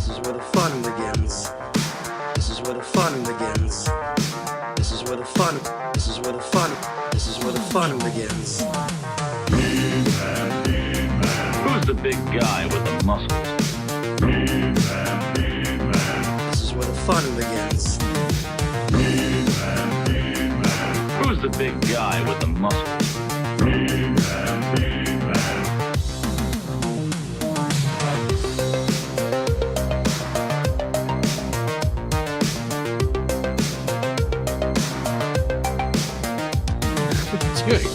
This is where the fun begins. This is where the fun begins. This is where the fun. This is where the fun. This is where the fun begins. Who's the big guy with the muscles? This is where the fun begins. Who's the big guy with the muscles?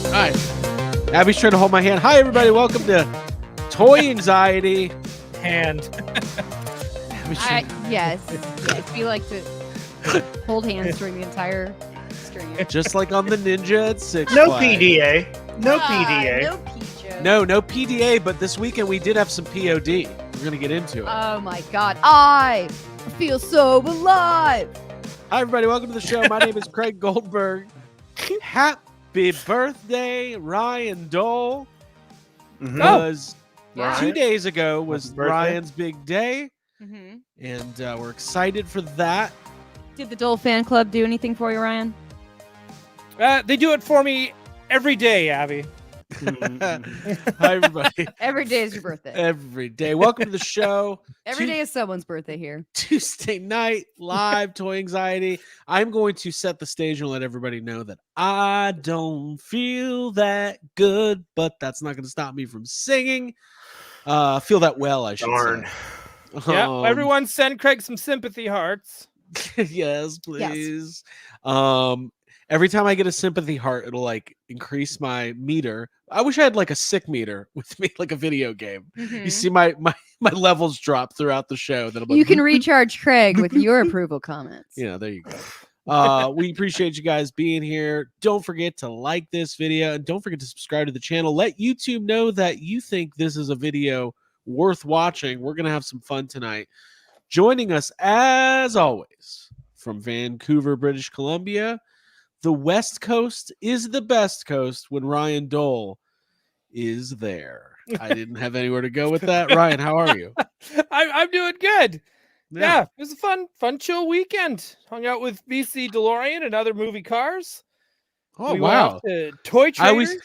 All right. Abby's trying to hold my hand. Hi, everybody. Welcome to Toy Anxiety. Hand. Yes. We like to hold hands during the entire stream. Just like on the Ninja at Six No Flags. PDA. No PDA. No PJ. No PDA, but this weekend we did have some POD. We're going to get into it. Oh my God. I feel so alive. Hi, everybody. Welcome to the show. My name is Craig Goldberg. Happy birthday, Ryan Dole. Because Ryan. 2 days ago was Happy birthday. Ryan's big day, Mm-hmm. and we're excited for that. Did the Dole fan club do anything for you, Ryan? They do it for me every day, Abby. Hi, everybody. Every day is your birthday. Every day. Welcome to the show. Every day is someone's birthday here. Tuesday night, live Toy Anxiety. I'm going to set the stage and let everybody know that I don't feel that good, but that's not going to stop me from singing. Feel that well, I should Darn. say. Yeah, everyone send Craig some sympathy hearts. Yes, please. Every time I get a sympathy heart, it'll like increase my meter. I wish I had like a sick meter with me, like a video game. Mhm. You see my levels drop throughout the show. That You can recharge Craig with your approval comments. Yeah, there you go. We appreciate you guys being here. Don't forget to like this video and don't forget to subscribe to the channel. Let YouTube know that you think this is a video worth watching. We're going to have some fun tonight. Joining us, as always, from Vancouver, British Columbia, the West Coast is the best coast when Ryan Dole is there. I didn't have anywhere to go with that. Ryan, how are you? I'm doing good. Yeah, it was a fun, chill weekend. Hung out with BC DeLorean and other movie cars. Oh, we wow. went off to Toy Traders.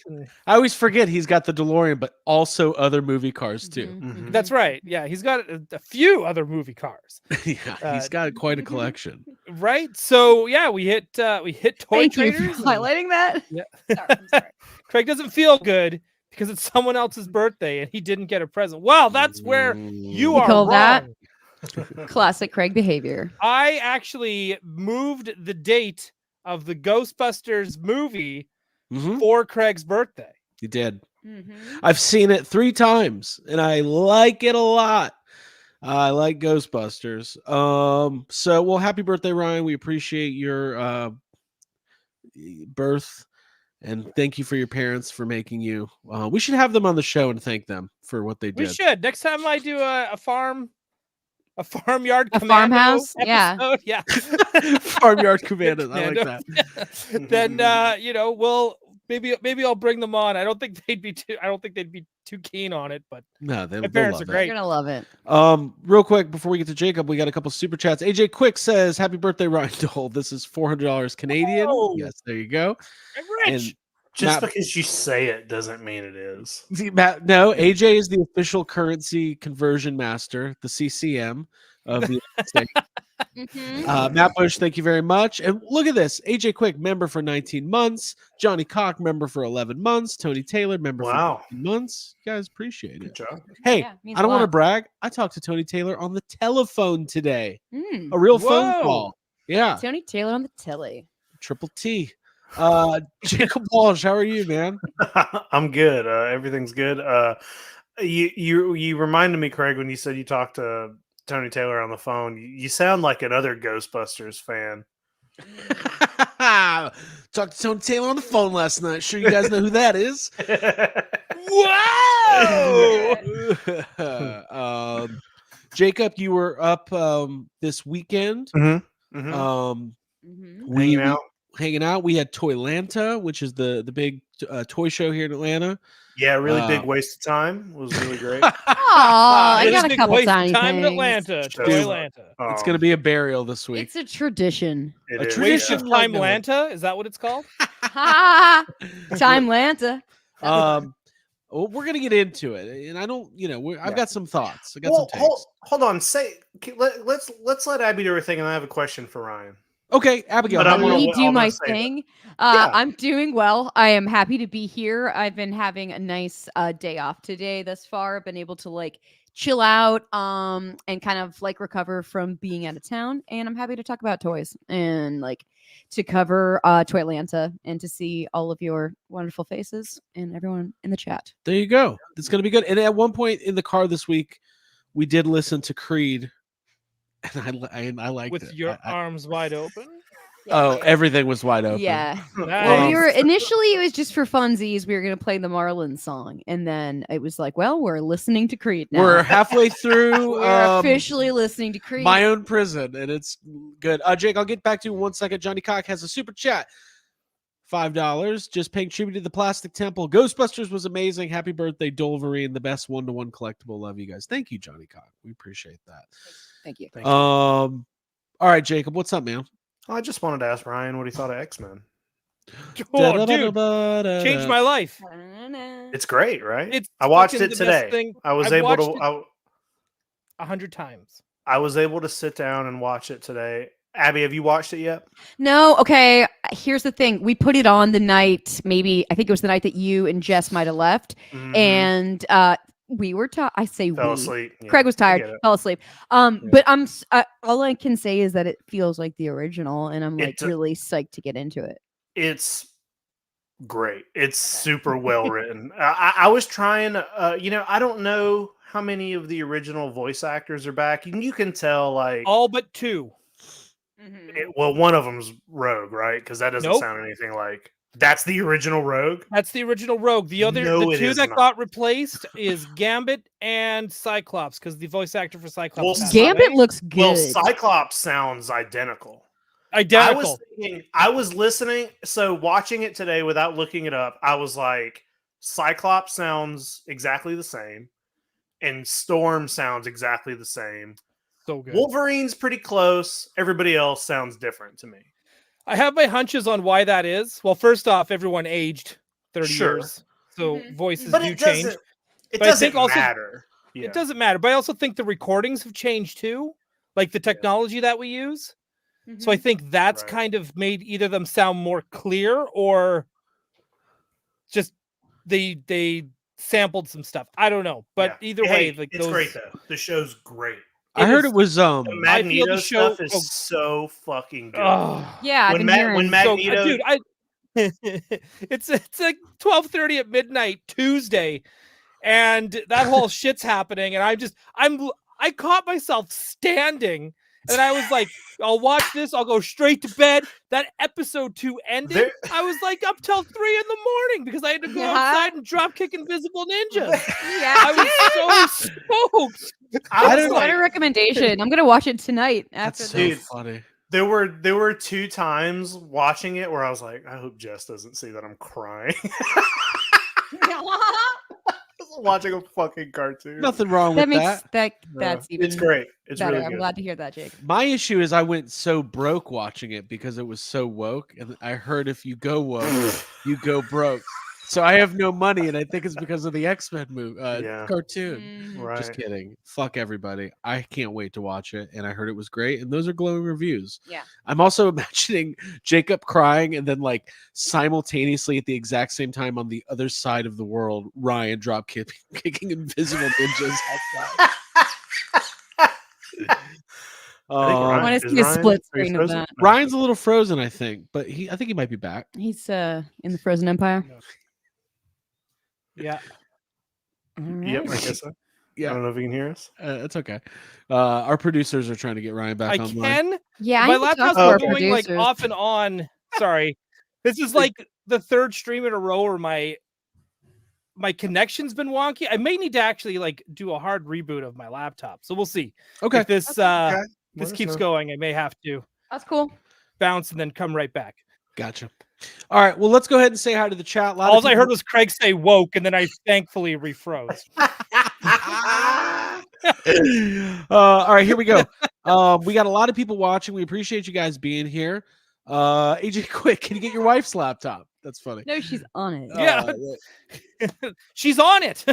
I always forget he's got the DeLorean, but also other movie cars too. Mhm. That's right. Yeah, he's got a few other movie cars. Yeah, he's got quite a collection. Right. So yeah, we hit Toy Thank you Traders. for highlighting that. Yeah. Sorry, I'm sorry. Craig doesn't feel good because it's someone else's birthday and he didn't get a present. Wow, that's where you You are call wrong. that? Classic Craig behavior. I actually moved the date of the Ghostbusters movie Mhm. for Craig's birthday. You did. Mm-hmm. I've seen it 3 times and I like it a lot. I like Ghostbusters. So well, happy birthday, Ryan. We appreciate your birth and thank you for your parents for making you. We should have them on the show and thank them for what they We did. should. Next time I do a farmyard A commando farmhouse? Yeah. episode, yeah. Farmyard Commando. I like that. Then we'll maybe I'll bring them on. I don't think they'd be too keen on it, but No, my parents are You're great. gonna love it. Real quick before we get to Jacob, we got a couple super chats. AJ Quick says, "Happy birthday, Ryan Dole. This is $400 Canadian." Oh. Yes, there you go. I'm rich. And Just Matt- because you say it doesn't mean it is. See, Matt, no, AJ is the official currency conversion master, the CCM of the United States. Mhm. Matt Bush, thank you very much. And look at this. AJ Quick, member for 19 months. Johnny Cock, member for 11 months. Tony Taylor, member Wow. for 19 months. You guys appreciate Good it. job. Hey, Yeah, means I don't a want to lot. brag. I talked to Tony Taylor on the telephone today. Mm. A real phone Whoa. call. Yeah, Tony Taylor on the telly. triple T. Jacob Walsh, how are you, man? I'm good. Everything's good. You reminded me, Craig, when you said you talked to Tony Taylor on the phone. You sound like another Ghostbusters fan. Talked to Tony Taylor on the phone last night. Sure you guys know who that is. Whoa! Jacob, you were up this weekend. Mhm. Mhm. We Hanging out. hanging out. We had Toylanta, which is the big toy show here in Atlanta. Yeah, really big waste of time. It was really great. Aw, I It is got a a big couple waste of tiny time in things. Atlanta. Dude. Toylanta. It's going to be a burial this week. It's a tradition. It a is, tradition. Waste of like time no one. Lanta? Is that what it's called? Ha! Time Lanta. Well, we're gonna get into it, and I don't, I've got some thoughts. I got Well, some takes. hold on. Let's let Abby do her thing, and I have a question for Ryan. Okay, Abigail. But how I'm are gonna- you? Me do I'll my say that. thing. Yeah. I'm doing well. I am happy to be here. I've been having a nice day off today thus far. I've been able to like chill out and kind of like recover from being out of town. And I'm happy to talk about toys and like to cover Toylanta and to see all of your wonderful faces and everyone in the chat. There you go. It's gonna be good. And at one point in the car this week, we did listen to Creed, and I liked With it. your arms wide open? Oh, everything was wide open. Yeah. Well, Nice. we were initially it was just for funsies. We were gonna play the Marlins song, and then it was like, well, we're listening to Creed now. We're halfway through. We're officially listening to Creed. My Own Prison, and it's good. Jake, I'll get back to you in 1 second. Johnny Cock has a super chat. $5, just paying tribute to the Plastic Temple. Ghostbusters was amazing. Happy birthday, Dolverine, the best one-to-one collectible. Love you guys. Thank you, Johnny Cock. We appreciate that. Thank you. All right, Jacob, what's up, man? I just wanted to ask Ryan what he thought of X-Men. Oh, dude, changed my life. It's great, right? It's I watched fucking it the best today. thing. I was I've able watched to. it 100 times. I was able to sit down and watch it today. Abby, have you watched it yet? No, okay. Here's the thing. We put it on the night, maybe I think it was the night that you and Jess might have left. Mhm. And we were I say Fell we. asleep. Yeah, Craig was I tired, get it. fell asleep. But all I can say is that it feels like the original, and I'm like It's really psyched to get into it. It's great. It's super well written. I was trying. I don't know how many of the original voice actors are back. You can tell, like, All but 2. well, one of them's Rogue, right? Because that doesn't Nope. sound anything like. That's the original Rogue. That's the original Rogue. The No, it 2 is that not. got replaced is Gambit and Cyclops, because the voice actor for Cyclops. Well, passed Gambit away. looks good. Well, Cyclops sounds identical. Identical. I was listening, so watching it today without looking it up, I was like, Cyclops sounds exactly the same, and Storm sounds exactly the same. So good. Wolverine's pretty close. Everybody else sounds different to me. I have my hunches on why that is. Well, first off, everyone aged 30 Sure. years, so voices But do it change. doesn't. It But I doesn't think also- matter. Yeah. It doesn't matter, but I also think the recordings have changed too, like the technology that we use. So I think that's Right. kind of made either them sound more clear or just they sampled some stuff. I don't know, but Yeah. either Hey, way, like it's those, great though. The show's great. I heard is- it was The I feel Magneto the show- stuff is oh. so fucking good. Oh, Yeah, I've when been Ma- hearing. when Ma- so, Magneto- dude, it's like 12:30 at midnight Tuesday, and that whole shit's happening, and I caught myself standing, and I was like, I'll watch this, I'll go straight to bed. That episode 2 ended. There- I was like up till 3 a.m. because I had to go Yeah. outside and drop kick invisible ninjas. Yeah, I was so stoked. I that's was quite a recommendation. I'm gonna watch it tonight after That's so this. Dude. funny. There were 2 times watching it where I was like, I hope Jess doesn't see that I'm crying. Watching a fucking cartoon. Nothing wrong That with makes that. that's even It's great. It's better. really I'm good. glad to hear that, Jake. My issue is I went so broke watching it because it was so woke, and I heard if you go woke, you go broke. So I have no money, and I think it's because of the X-Men movie Yeah. cartoon. Right. Just kidding. Fuck everybody. I can't wait to watch it, and I heard it was great, and those are glowing reviews. Yeah. I'm also imagining Jacob crying, and then like simultaneously at the exact same time on the other side of the world, Ryan drop kicking invisible ninjas outside. Ryan- I want is to see a Ryan- split are you screen of frozen? that. Ryan's a little frozen, I think, but I think he might be back. He's in the Frozen Empire. Yeah. Yep, I guess so. Yeah. I don't know if you can hear us. It's okay. Our producers are trying to get Ryan back I online. can. Yeah, I My need to talk laptop's to our been going like producers. off and on. Sorry, this is like the 3rd stream in a row where my connection's been wonky. I may need to actually like do a hard reboot of my laptop. So we'll see. Okay. If this Okay. this Let us keeps know. going, I may have to That's cool. bounce and then come right back. Gotcha. All right. Well, let's go ahead and say hi to the chat. All I heard was Craig say woke, and then I thankfully refroze. All right, here we go. We got a lot of people watching. We appreciate you guys being here. AJ, quick, can you get your wife's laptop? That's funny. No, she's on it. Yeah. She's on it.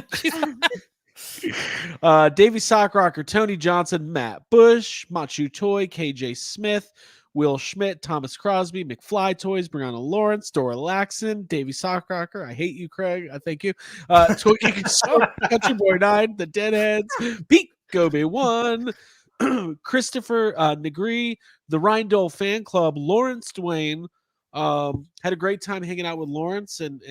Davey Sockrocker, Tony Johnson, Matt Bush, Machu Toy, KJ Smith, Will Schmidt, Thomas Crosby, McFly Toys, Brianna Lawrence, Dora Laxon, Davey Sockrocker. I hate you, Craig. I thank you. Toy Country Boy 9, The Deadheads, Pete Gobe 1, Christopher Negri, the Rhindole Fan Club, Lawrence Dwayne. Had a great time hanging out with Lawrence and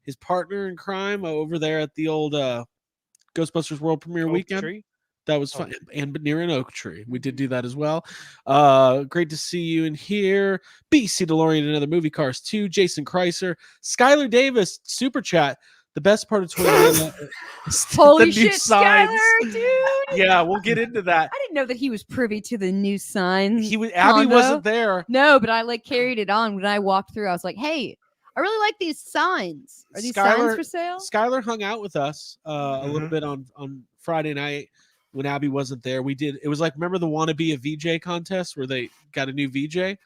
his partner in crime over there at the old Ghostbusters World Premiere weekend. Tree? That was fun. And near an oak tree. We did do that as well. Great to see you in here. BC DeLorean, another movie, Cars 2. Jason Kreiser. Skylar Davis, super chat. The best part of Toylanta is Holy the new shit, signs. Skylar, dude! Yeah, we'll get into that. I didn't know that he was privy to the new signs. Abby combo. wasn't there. No, but I like carried it on when I walked through. I was like, "Hey, I really like these signs. Are these signs for sale?" Skylar hung out with us a little bit on Friday night when Abby wasn't there. It was like, remember the Wanna Be a VJ contest where they got a new VJ?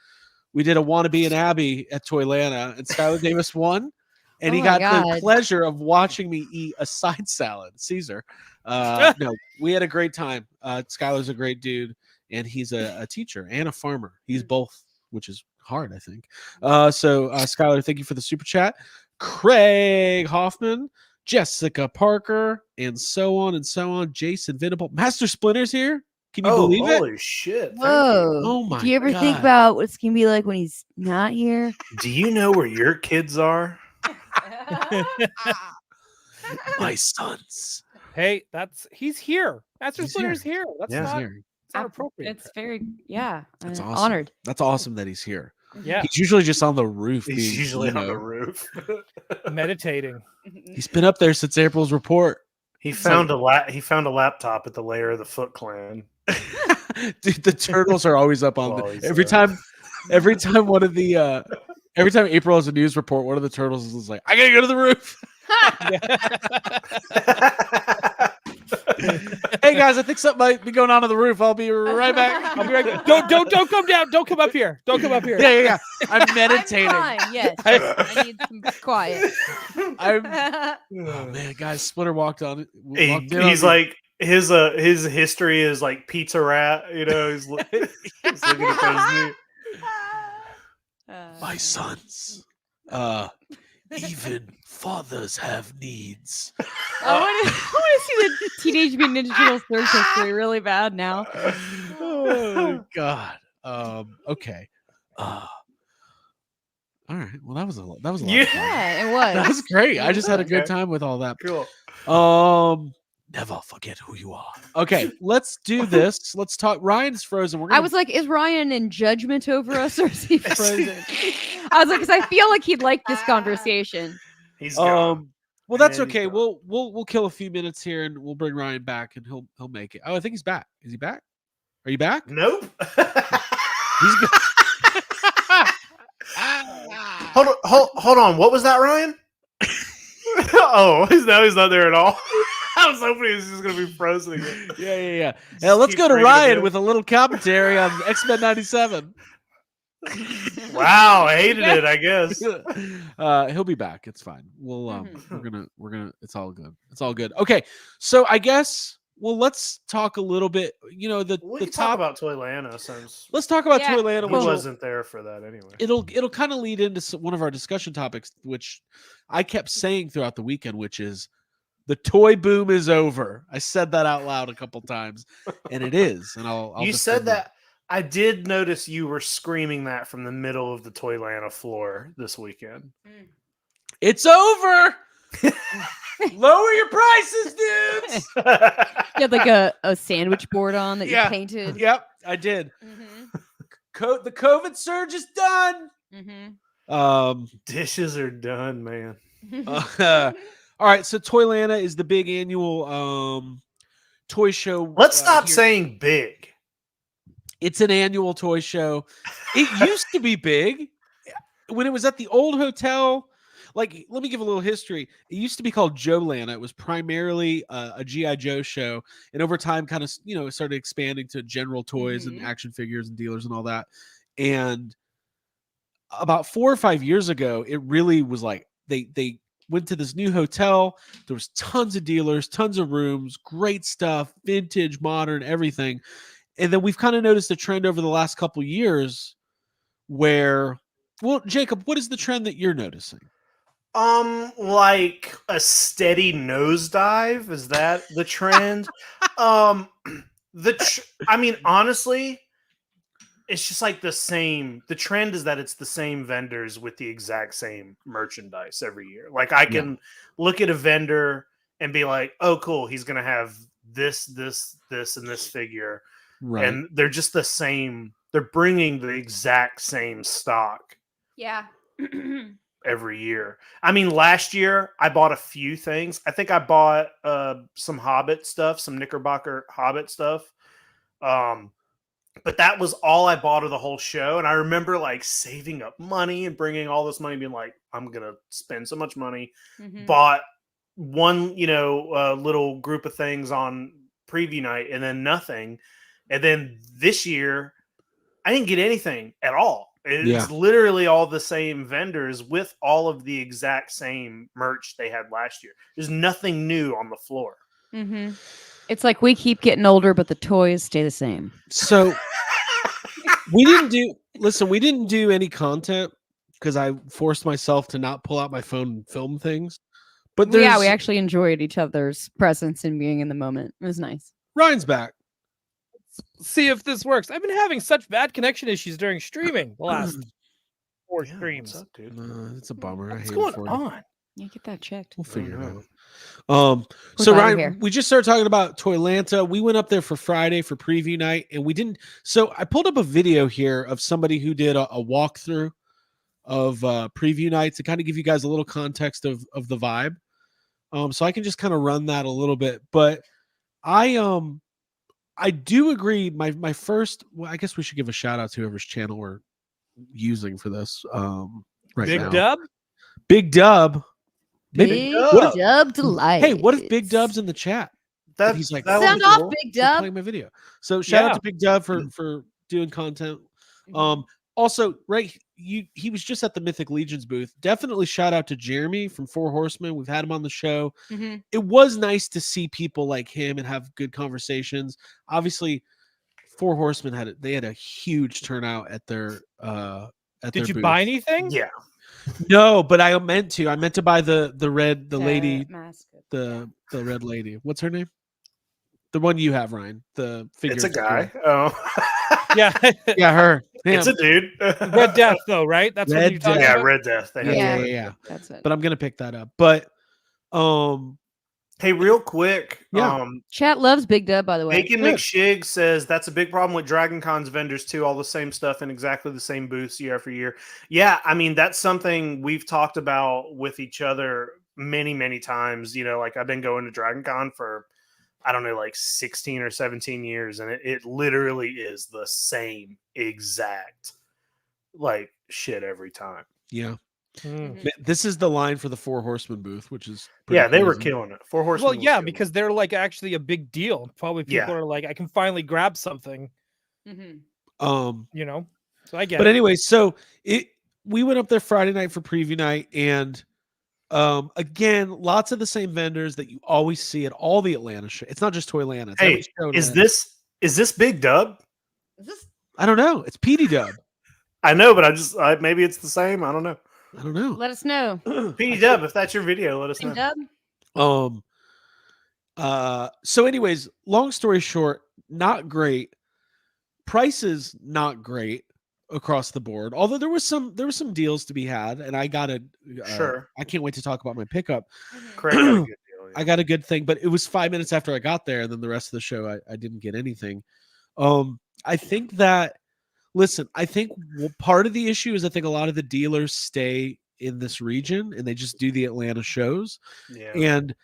We did a Wanna Be an Abby at Toylanta, and Skylar Davis won. And he got the pleasure of watching me eat a side salad, Caesar. No, we had a great time. Skylar's a great dude, and he's a teacher and a farmer. He's both, which is hard, I think. So Skylar, thank you for the super chat. Craig Hoffman, Jessica Parker, and so on and so on. Jason Venable, Master Splinter's here. Can you believe it? Holy shit. Whoa. Oh my God. Do you ever think about what it's going to be like when he's not here? Do you know where your kids are? My sons. Hey, he's here. Master Splinter's here. That's Yeah. not, it's not appropriate. It's very, That's awesome. honored. That's awesome that he's here. Yeah, He's usually just on the roof. He's usually on the roof. meditating. He's been up there since April's report. He found a laptop at the Lair of the Foot Clan. Dude, the turtles are always up on Always, every time one of the every time April has a news report, one of the turtles is like, I gotta go to the roof. Hey guys, I think something might be going on the roof. I'll be right back. I'll be right back. Don't come down. Don't come up here. Don't come up here. Yeah. I'm meditating. I'm fine, yes. I need some quiet. Oh man, guys, Splitter walked on it. He's like his history is like Pizza Rat. You know, he's looking at those. My sons, even fathers have needs. I want to see the Teenage Mutant Ninja Turtles third history really bad now. Oh God. Okay. All right. Well, that was a lot of fun. Yeah, it was. That was great. I just had a good time with all that. Cool. Never forget who you are. Okay, let's do this. Let's talk. Ryan's frozen. I was like, is Ryan in judgment over us or is he frozen? I was like, because I feel like he'd like this conversation. He's gone. well, that's And okay. he's We'll kill a few minutes here and we'll bring Ryan back and he'll make it. Oh, I think he's back. Is he back? Are you back? Nope. He's Hold on. What was that, Ryan? Oh, now he's not there at all. I was hoping he was just going to be frozen again. Yeah. Now let's go to Ryan with a little commentary on X-Men 97. Wow, I hated it, I guess. He'll be back. It's fine. We're gonna it's all good. It's all good. Okay. So I guess let's talk a little bit, We can talk about Toylanta since let's talk about Yeah. Toylanta. he which wasn't there for that anyway. it'll kind of lead into one of our discussion topics, which I kept saying throughout the weekend, which is the toy boom is over. I said that out loud a couple times, and it is. And I'll You defend said that. I did notice you were screaming that from the middle of the Toylanta floor this weekend. It's over. Lower your prices, dudes. You had like a sandwich board on that you painted. Yep, I did. Mm-hmm. The COVID surge is done. Mm-hmm. Dishes are done, man. All right, so Toylanta is the big annual toy show. Let's stop here. saying big. It's an annual toy show. It used to be big. when it was at the old hotel, like, let me give a little history. It used to be called Joelanta. It was primarily a GI Joe show, and over time, kind of, it started expanding to general toys and action figures and dealers and all that. And about 4 or 5 years ago, it really was like they went to this new hotel. There was tons of dealers, tons of rooms, great stuff, vintage, modern, everything. And then we've kind of noticed a trend over the last couple years where, well, Jacob, what is the trend that you're noticing? Like a steady nosedive. Is that the trend? I mean, honestly, it's just like the same. The trend is that it's the same vendors with the exact same merchandise every year. Like, I can look at a vendor and be like, "Oh, cool, he's gonna have this, and this figure," Right. and they're just the same. They're bringing the exact same stock Yeah. every year. I mean, last year I bought a few things. I think I bought some Hobbit stuff, some Knickerbocker Hobbit stuff. But that was all I bought of the whole show. And I remember like saving up money and bringing all this money, being like, I'm gonna spend so much money. Bought one, little group of things on preview night, and then nothing. And then this year, I didn't get anything at all. It's literally all the same vendors with all of the exact same merch they had last year. There's nothing new on the floor. It's like we keep getting older, but the toys stay the same. So we didn't do any content because I forced myself to not pull out my phone and film things. But we actually enjoyed each other's presence and being in the moment. It was nice. Ryan's back. See if this works. I've been having such bad connection issues during streaming the last 4 streams. What's up, dude? It's a bummer. What's going on? Yeah, get that checked. We'll figure it out. So Ryan, we just started talking about Toylanta. We went up there for Friday for preview night, and we didn't. So I pulled up a video here of somebody who did a walkthrough of preview night to kind of give you guys a little context of the vibe. So I can just kind of run that a little bit, but I do agree. My first, well, I guess we should give a shout out to whoever's channel we're using for this. Right Big now. Dub. Big Dub. Big What Dub delight. Hey, what if Big Dub's in the chat? He's like, sound off, Big Dub. Playing my video. So shout out to Big Dub for doing content. Also, right, he was just at the Mythic Legions booth. Definitely shout out to Jeremy from Four Horsemen. We've had him on the show. It was nice to see people like him and have good conversations. Obviously, Four Horsemen had a huge turnout at their Did you buy anything? Yeah. No, but I meant to. I meant to buy the lady, mask. the red lady. What's her name? The one you have, Ryan. The figure. It's a guy. Oh. Yeah. Yeah, her. It's a dude. Red Death, though, right? That's what you're talking Yeah, about? Red Death. Yeah. That's it. But I'm gonna pick that up. But hey, real quick. Chat loves Big Dub, by the way. Bacon McShig says that's a big problem with Dragon Con's vendors too. All the same stuff in exactly the same booths year after year. Yeah, I mean that's something we've talked about with each other many, many times. Like I've been going to Dragon Con for I don't know, like 16 or 17 years, and it literally is the same exact like shit every time. Yeah. This is the line for the Four Horsemen booth, which is they were killing it. Four Horsemen. Well, yeah, because they're like actually a big deal. Probably people are like, I can finally grab something. So I get. But it. anyway, so we went up there Friday night for preview night, and again, lots of the same vendors that you always see at all the Atlanta shows. It's not just Toylanta. Hey, is this Big Dub? I don't know. It's Petey Dub. I know, but maybe it's the same. I don't know. Let us know. Petey Dub, if that's your video, let us know. Dub? So anyways, long story short, not great. Prices not great across the board. Although there was some deals to be had, and I got a sure. I can't wait to talk about my pickup. Craig got a good deal, yeah. I got a good thing, but it was 5 minutes after I got there, and then the rest of the show I didn't get anything. I think that I think part of the issue is I think a lot of the dealers stay in this region and they just do the Atlanta shows. Yeah. And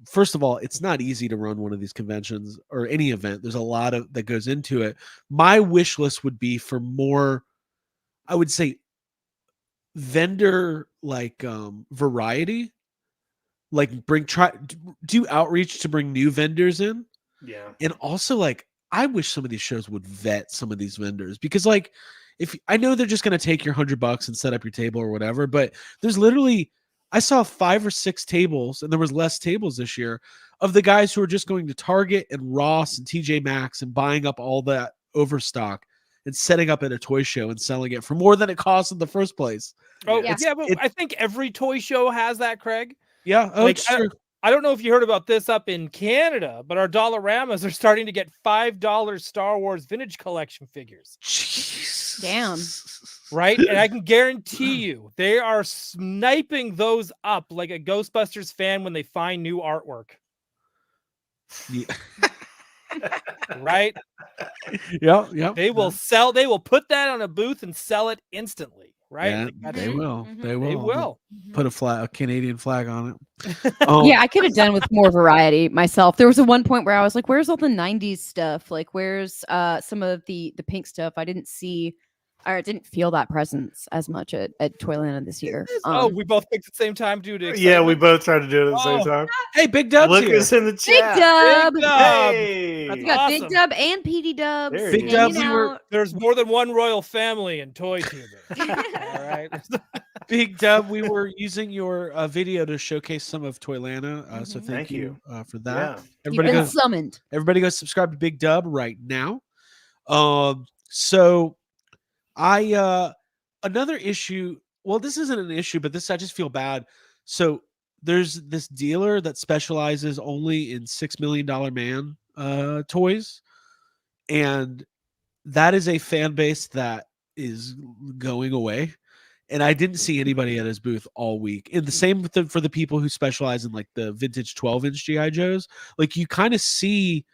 first of all, it's not easy to run one of these conventions or any event. There's a lot that goes into it. My wish list would be for more, I would say, vendor like variety, like do outreach to bring new vendors in. Yeah. And also, like, I wish some of these shows would vet some of these vendors, because, like, if I know they're just going to take your $100 and set up your table or whatever, but there's literally, I saw 5 or 6 tables, and there was less tables this year, of the guys who are just going to Target and Ross and TJ Maxx and buying up all that overstock and setting up at a toy show and selling it for more than it costs in the first place. Oh Yeah. yeah, but I think every toy show has that, Craig. Yeah, Like, it's true. I don't know if you heard about this up in Canada, but our Dollaramas are starting to get $5 Star Wars vintage collection figures. Jeez. Damn. Right? And I can guarantee you they are sniping those up like a Ghostbusters fan when they find new artwork. Yeah. Right? Yeah. They will put that on a booth and sell it instantly. Right? Yeah, Like, they will. Mhm. They will. They will. Put a Canadian flag on it. Yeah, I could have done with more variety myself. There was a one point where I was like, "Where's all the '90s stuff? Like, where's some of the pink stuff?" I didn't see, or I didn't feel that presence as much at Toylanta this year. We both picked at the same time due to Yeah, we excitement. both tried to do it at the same Oh. time. Hey, Big Dub's Look here. us in the Big chat. Dub. Big Dub. Hey. That's We got awesome. Big Dub and PD Dubs. There Big you Dub, hanging we were- out. There's more than one royal family in toy tubing. All right. Big Dub, we were using your video to showcase some of Toylanta. So Mhm. thank you for that. Yeah. You've Everybody been go, summoned. everybody go subscribe to Big Dub right now. So I another issue. Well, this isn't an issue, but I just feel bad. So there's this dealer that specializes only in $6 Million Man toys, and that is a fan base that is going away. And I didn't see anybody at his booth all week. And the same for the people who specialize in like the vintage 12-inch GI Joes. Like, you kind of see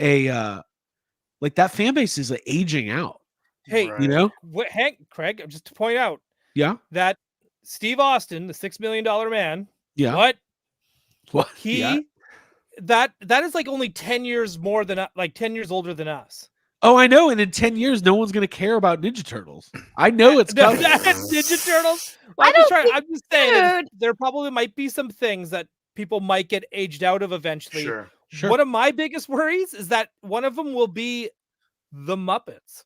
a like that fan base is aging out. Hey, Right. You know? Hank, Craig, just to point out Yeah. that Steve Austin, the $6 Million Man, Yeah. what What? he Yeah. that is like only 10 years more than 10 years older than us. Oh, I know. And in 10 years, no one's going to care about Ninja Turtles. I know it's coming. Ninja Turtles. I I'm just, don't think- I'm just saying that dude. there probably might be some things that people might get aged out of eventually. Sure. Sure. One of my biggest worries is that one of them will be the Muppets.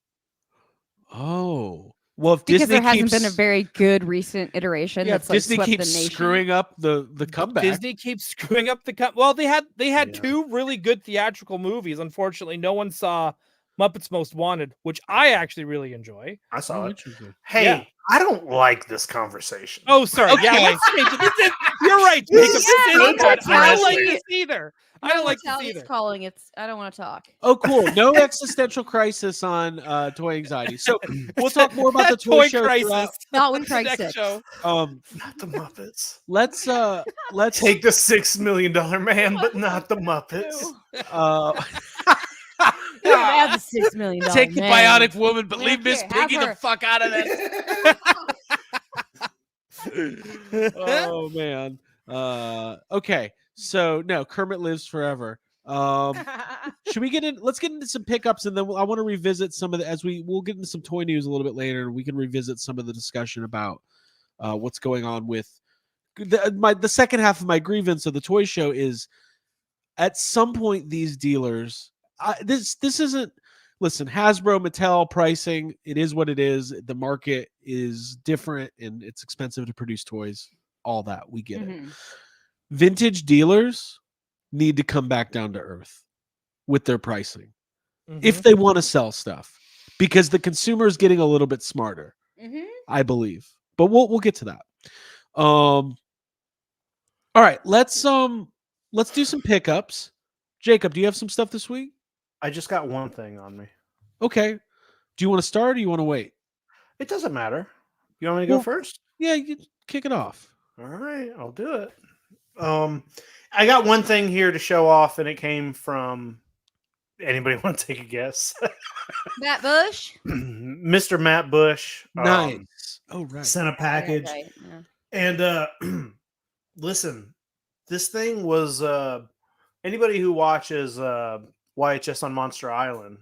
Oh. Well, if Because Disney there hasn't keeps, been a very good recent iteration yeah, if that's like Disney swept keeps the nation. screwing up the comeback. Disney keeps screwing up the well, they had Yeah. 2 really good theatrical movies. Unfortunately, no one saw Muppets Most Wanted, which I actually really enjoy. I saw Oh, it. interesting. Hey, Yeah. I don't like this conversation. Oh, sorry. Okay. Yeah, let's change it. You're right, Jacob. This Yeah, is bad. I don't like honestly. this either. I don't like this Natalie's either. calling. It's. I don't want to talk. Oh, cool. No existential crisis on toy anxiety. So we'll talk more about the toy Toy show crisis. throughout. Not with The Craig next Six. show. Not the Muppets. Let's Take the $6 million man, but not the Muppets. You don't have the $6 million. take the man. bionic woman, but leave Miss Okay, have Piggy the her. fuck out of this. Oh man. Okay. So no, Kermit lives forever. Should we get in? Let's get into some pickups, and then I want to revisit some of the we'll get into some toy news a little bit later, and we can revisit some of the discussion about what's going on with the second half of my grievance of the toy show is at some point these dealers. This isn't. Listen, Hasbro, Mattel pricing. It is what it is. The market is different, and it's expensive to produce toys. All that we get it. Mhm. Vintage dealers need to come back down to earth with their pricing if they want to sell stuff, because the consumer is getting a little bit smarter, Mhm. I believe. But we'll get to that. All right, let's do some pickups. Jacob, do you have some stuff this week? I just got one thing on me. Okay. Do you want to start or do you want to wait? It doesn't matter. You want me to go Well- first? Yeah, you kick it off. All right, I'll do it. I got one thing here to show off, and it came from. Anybody want to take a guess? Matt Bush. Mr. Matt Bush. Nice. Oh, right. Sent a package. Right, yeah. And listen, this thing was anybody who watches YHS on Monster Island,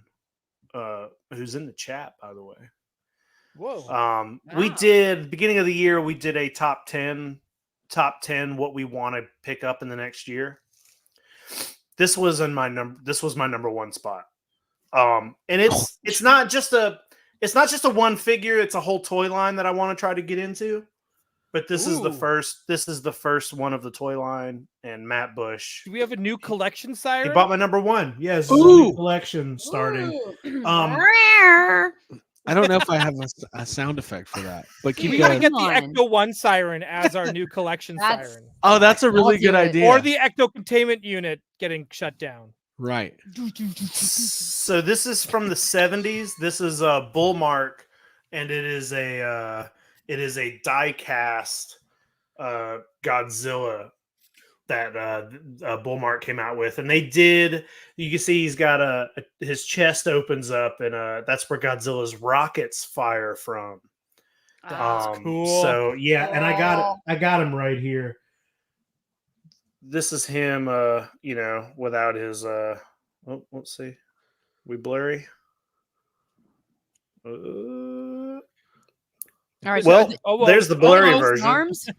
who's in the chat, by the way. Whoa. We Wow. did beginning of the year. We did a top 10 what we want to pick up in the next year. This was my number one spot. And it's not just a one figure. It's a whole toy line that I want to try to get into. But this is the first one of the toy line, and Matt Bush. Do we have a new collection siren? He bought my number one. Yes, Ooh. a new collection starting. I don't know if I have a sound effect for that, but keep We gotta going. get the Come on. Ecto 1 siren as our new collection That's- siren. Oh, that's a really I'll good do it. idea. Or the Ecto containment unit getting shut down. Right. So this is from the 70s. This is a Bullmark, and it is a die cast Godzilla that Bullmark came out with, and they did. You can see he's got his chest opens up, and that's where Godzilla's rockets fire from. That's cool. So yeah, and I got him right here. This is him, without his. Let's see, we blurry. All right. Well, Oh, there's the blurry those version. arms.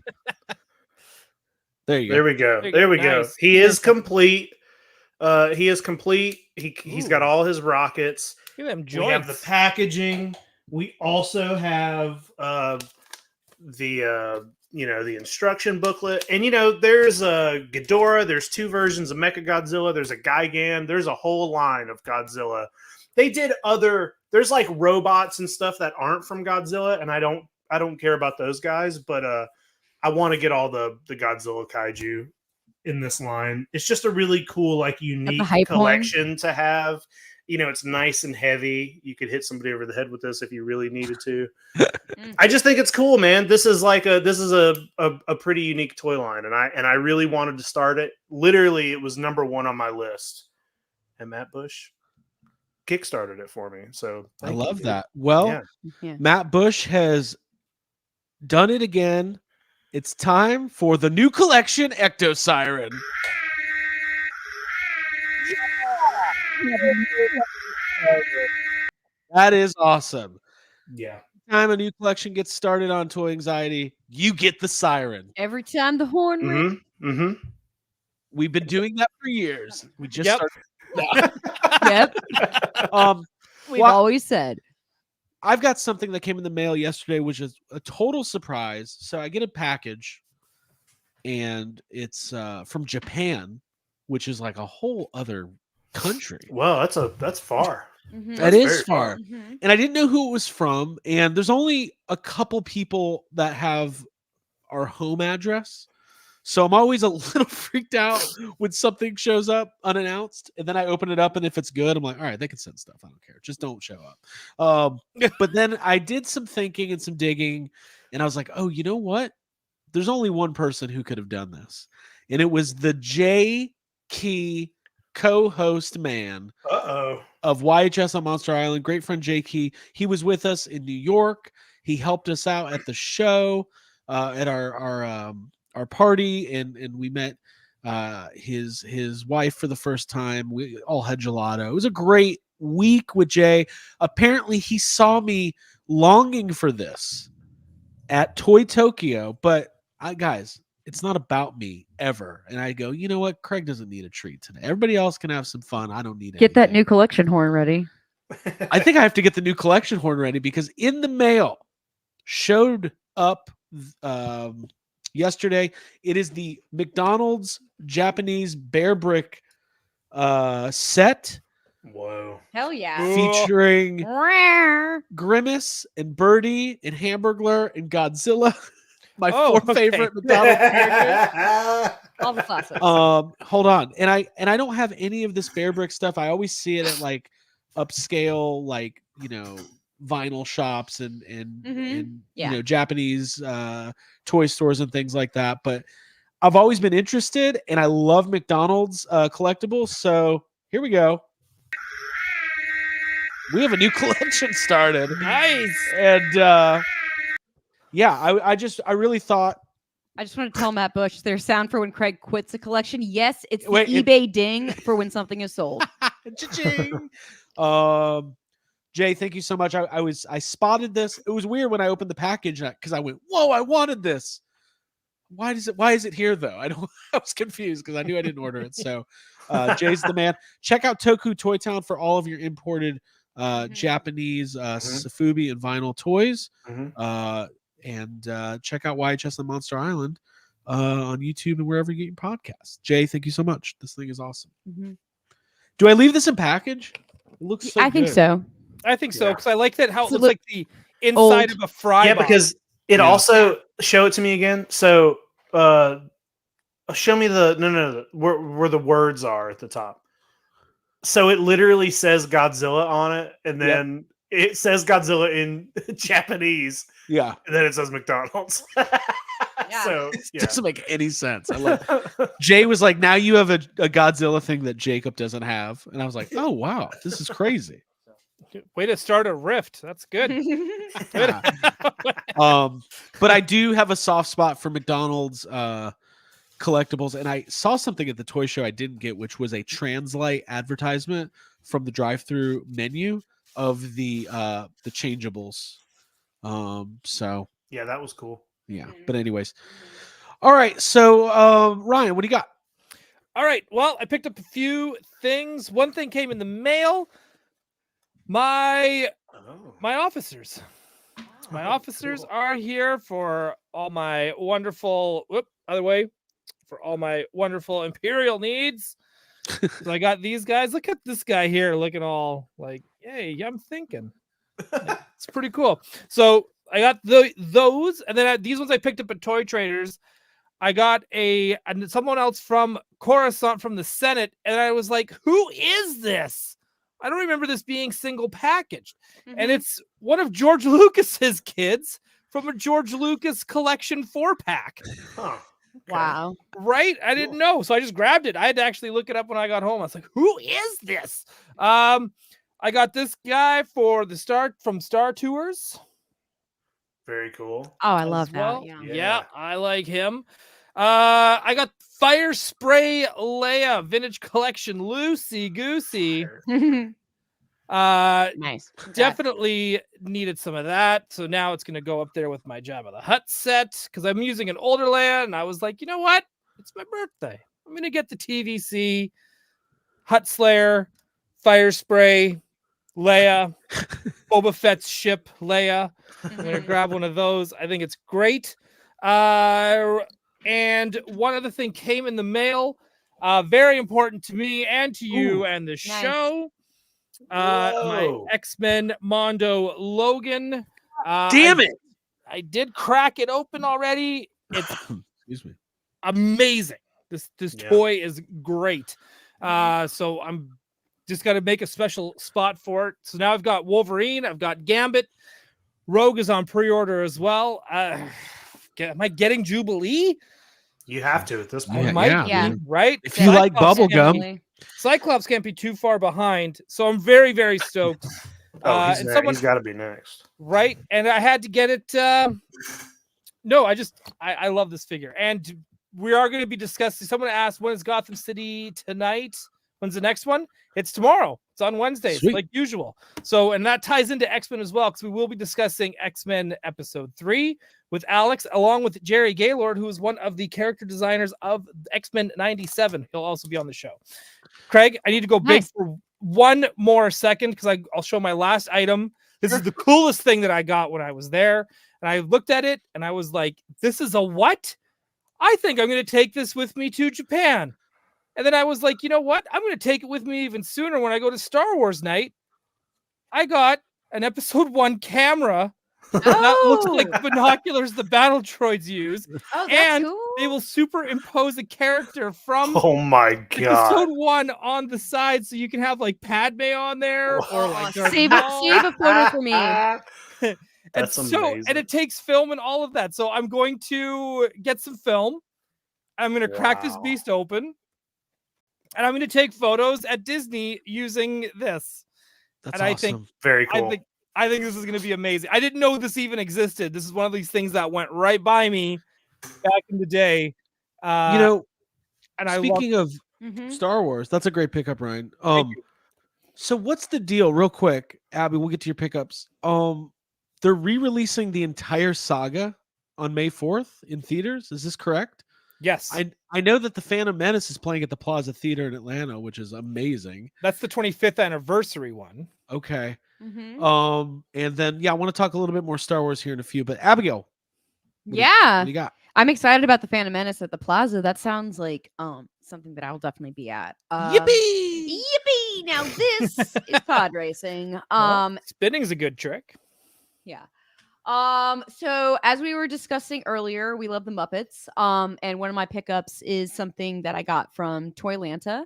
There you go. There we go. There you There go. we go. Nice. He is complete. He is complete. He's got all his rockets. Look at them We have the joints. packaging. We also have the instruction booklet, and there's a Ghidorah. There's two versions of Mechagodzilla. There's a Gigan. There's a whole line of Godzilla. They did there's like robots and stuff that aren't from Godzilla, and I don't care about those guys, but I want to get all the Godzilla kaiju in this line. It's just a really cool, like, unique hype collection to have. It's nice and heavy. You could hit somebody over the head with this if you really needed to. I just think it's cool, man. This is a pretty unique toy line, and I really wanted to start it. Literally, it was number one on my list, and Matt Bush kickstarted it for me. So I thank love you. that. Well, Yeah. Yeah. Matt Bush has done it again. It's time for the new collection, Ecto Siren. That is awesome. Yeah. Time a new collection gets started on Toy Anxiety, you get the siren. Every time the horn rings. Mm-hmm. Mm-hmm. We've been doing that for years. We just Yep. started. Yep. We've Well- always said. I've got something that came in the mail yesterday, which is a total surprise. So I get a package, and it's from Japan, which is like a whole other country. Well, that's far. Mhm. That That's is very far. Mhm. And I didn't know who it was from. And there's only a couple people that have our home address. So I'm always a little freaked out when something shows up unannounced. And then I open it up, and if it's good, I'm like, all right, they can send stuff. I don't care. Just don't show up. But then I did some thinking and some digging, and I was like, oh, you know what? There's only one person who could have done this. And it was the J Key co-host man Uh-oh. of YHS on Monster Island. Great friend Jay Key. He was with us in New York. He helped us out at the show, at our party, and we met his wife for the first time. We all had gelato. It was a great week with Jay. Apparently, he saw me longing for this at Toy Tokyo, but guys, it's not about me ever. And I go, you know what? Craig doesn't need a treat today. Everybody else can have some fun. I don't need Get that anything. new collection horn ready. I think I have to get the new collection horn ready, because in the mail showed up yesterday. It is the McDonald's Japanese bear brick set Whoa. Hell yeah. featuring Rawr. Grimace and Birdie and Hamburglar and Godzilla. My Oh, four okay. favorite McDonald's characters. All the classics. Hold on. And I don't have any of this bear brick stuff. I always see it at like upscale, like, vinyl shops and Yeah. Japanese toy stores and things like that. But I've always been interested, and I love McDonald's collectibles. So here we go. We have a new collection started. Nice. And I really thought, I just want to tell Matt Bush there's sound for when Craig quits a collection. Yes, it's the Wait, eBay ding for when something is sold. cha-ching. Jay, thank you so much. I spotted this. It was weird when I opened the package because I went, "Whoa, I wanted this." Why is it here though? I was confused because I knew I didn't order it. So Jay's the man. Check out Toku Toy Town for all of your imported Japanese Safubi and vinyl toys. And check out YHS and Monster Island on YouTube and wherever you get your podcasts. Jay, thank you so much. This thing is awesome. Do I leave this in package? It looks so I think good. so. I think so because I like that how it It's a looks like the inside of a fry. Yeah, box. because it also show it to me again. So show me the where the words are at the top. So it literally says Godzilla on it, and then it says Godzilla in Japanese. Yeah. And then it says McDonald's. So It doesn't make any sense. I love it. Jay was like, now you have a Godzilla thing that Jacob doesn't have. And I was like, oh wow, this is crazy. Way to start a rift. That's good. But I do have a soft spot for McDonald's collectibles, and I saw something at the toy show I didn't get, which was a Translite advertisement from the drive-through menu of the changeables. So yeah, that was cool. yeah. But anyways, all right. So Ryan, what do you got? All right. Well, I picked up a few things. One thing came in the mail. My officers. My officers are here for all my wonderful for all my wonderful Imperial needs. So I got these guys. Look at this guy here looking all like, hey, I'm thinking. It's pretty cool. So I got those, and then these ones I picked up at Toy Traders. I got someone else from Coruscant from the Senate, and I was like, who is this? I don't remember this being single packaged. And it's one of George Lucas's kids from a George Lucas collection 4-pack. Huh. Wow. Right? I didn't know. So I just grabbed it. I had to actually look it up when I got home. I was like, who is this? I got this guy from Star Tours. Very cool. Oh, I love that. Yeah, I like him. I got Fire Spray Leia Vintage Collection Loosey Goosey. Nice. Definitely needed some of that. So now it's going to go up there with my Jabba the Hutt set because I'm using an older Leia, and I was like, you know what? It's my birthday. I'm going to get the TVC, Hutt Slayer, Fire Spray, Leia, Boba Fett's ship, Leia. I'm going to grab one of those. I think it's great. And one other thing came in the mail, very important to me and to you and the show. My X-Men Mondo Logan. Damn it! I did crack it open already. It's Excuse me. amazing. This toy is great. So I'm just got to make a special spot for it. So now I've got Wolverine. I've got Gambit. Rogue is on pre-order as well. Am I getting Jubilee? You have to at this point. I might be, right? If you like bubblegum. Cyclops can't be too far behind. So I'm very, very stoked. He's got to be next. Right? And I had to get it. No, I love this figure. And we are going to be discussing. Someone asked, when is Gotham City tonight? When's the next one? It's tomorrow. It's on Wednesdays, like usual. So, and that ties into X-Men as well, because we will be discussing X-Men Episode 3 with Alex, along with Jerry Gaylord, who is one of the character designers of X-Men 97. He'll also be on the show. Craig, I need to go big for one more second, because I'll show my last item. This is the coolest thing that I got when I was there. And I looked at it, and I was like, this is a what? I think I'm going to take this with me to Japan. And then I was like, you know what? I'm going to take it with me even sooner when I go to Star Wars night. I got an Episode 1 camera that looks like the binoculars the battle droids use. Oh, that's and cool. they will superimpose a character from Oh my god. Episode 1 on the side, so you can have like Padme on there or like Darth Save Maul. a photo for me. That's amazing. And it takes film and all of that. So I'm going to get some film. I'm going to crack this beast open. And I'm going to take photos at Disney using this. That's and awesome. I think very cool. I think this is going to be amazing. I didn't know this even existed. This is one of these things that went right by me back in the day. And and speaking of Star Wars, that's a great pickup, Ryan. So what's the deal, real quick, Abby? We'll get to your pickups. They're re-releasing the entire saga on May 4th in theaters. Is this correct? Yes, I know that the Phantom Menace is playing at the Plaza Theater in Atlanta, which is amazing. that's the 25th anniversary one. Okay. Mhm. And then I want to talk a little bit more Star Wars here in a few. But Abigail, what Yeah. do you got? I'm excited about the Phantom Menace at the Plaza. That sounds like something that I will definitely be at. Yippee! Yippee! Now this is pod racing. Well, spinning's a good trick. Yeah. So as we were discussing earlier, we love the Muppets. And one of my pickups is something that I got from Toylanta.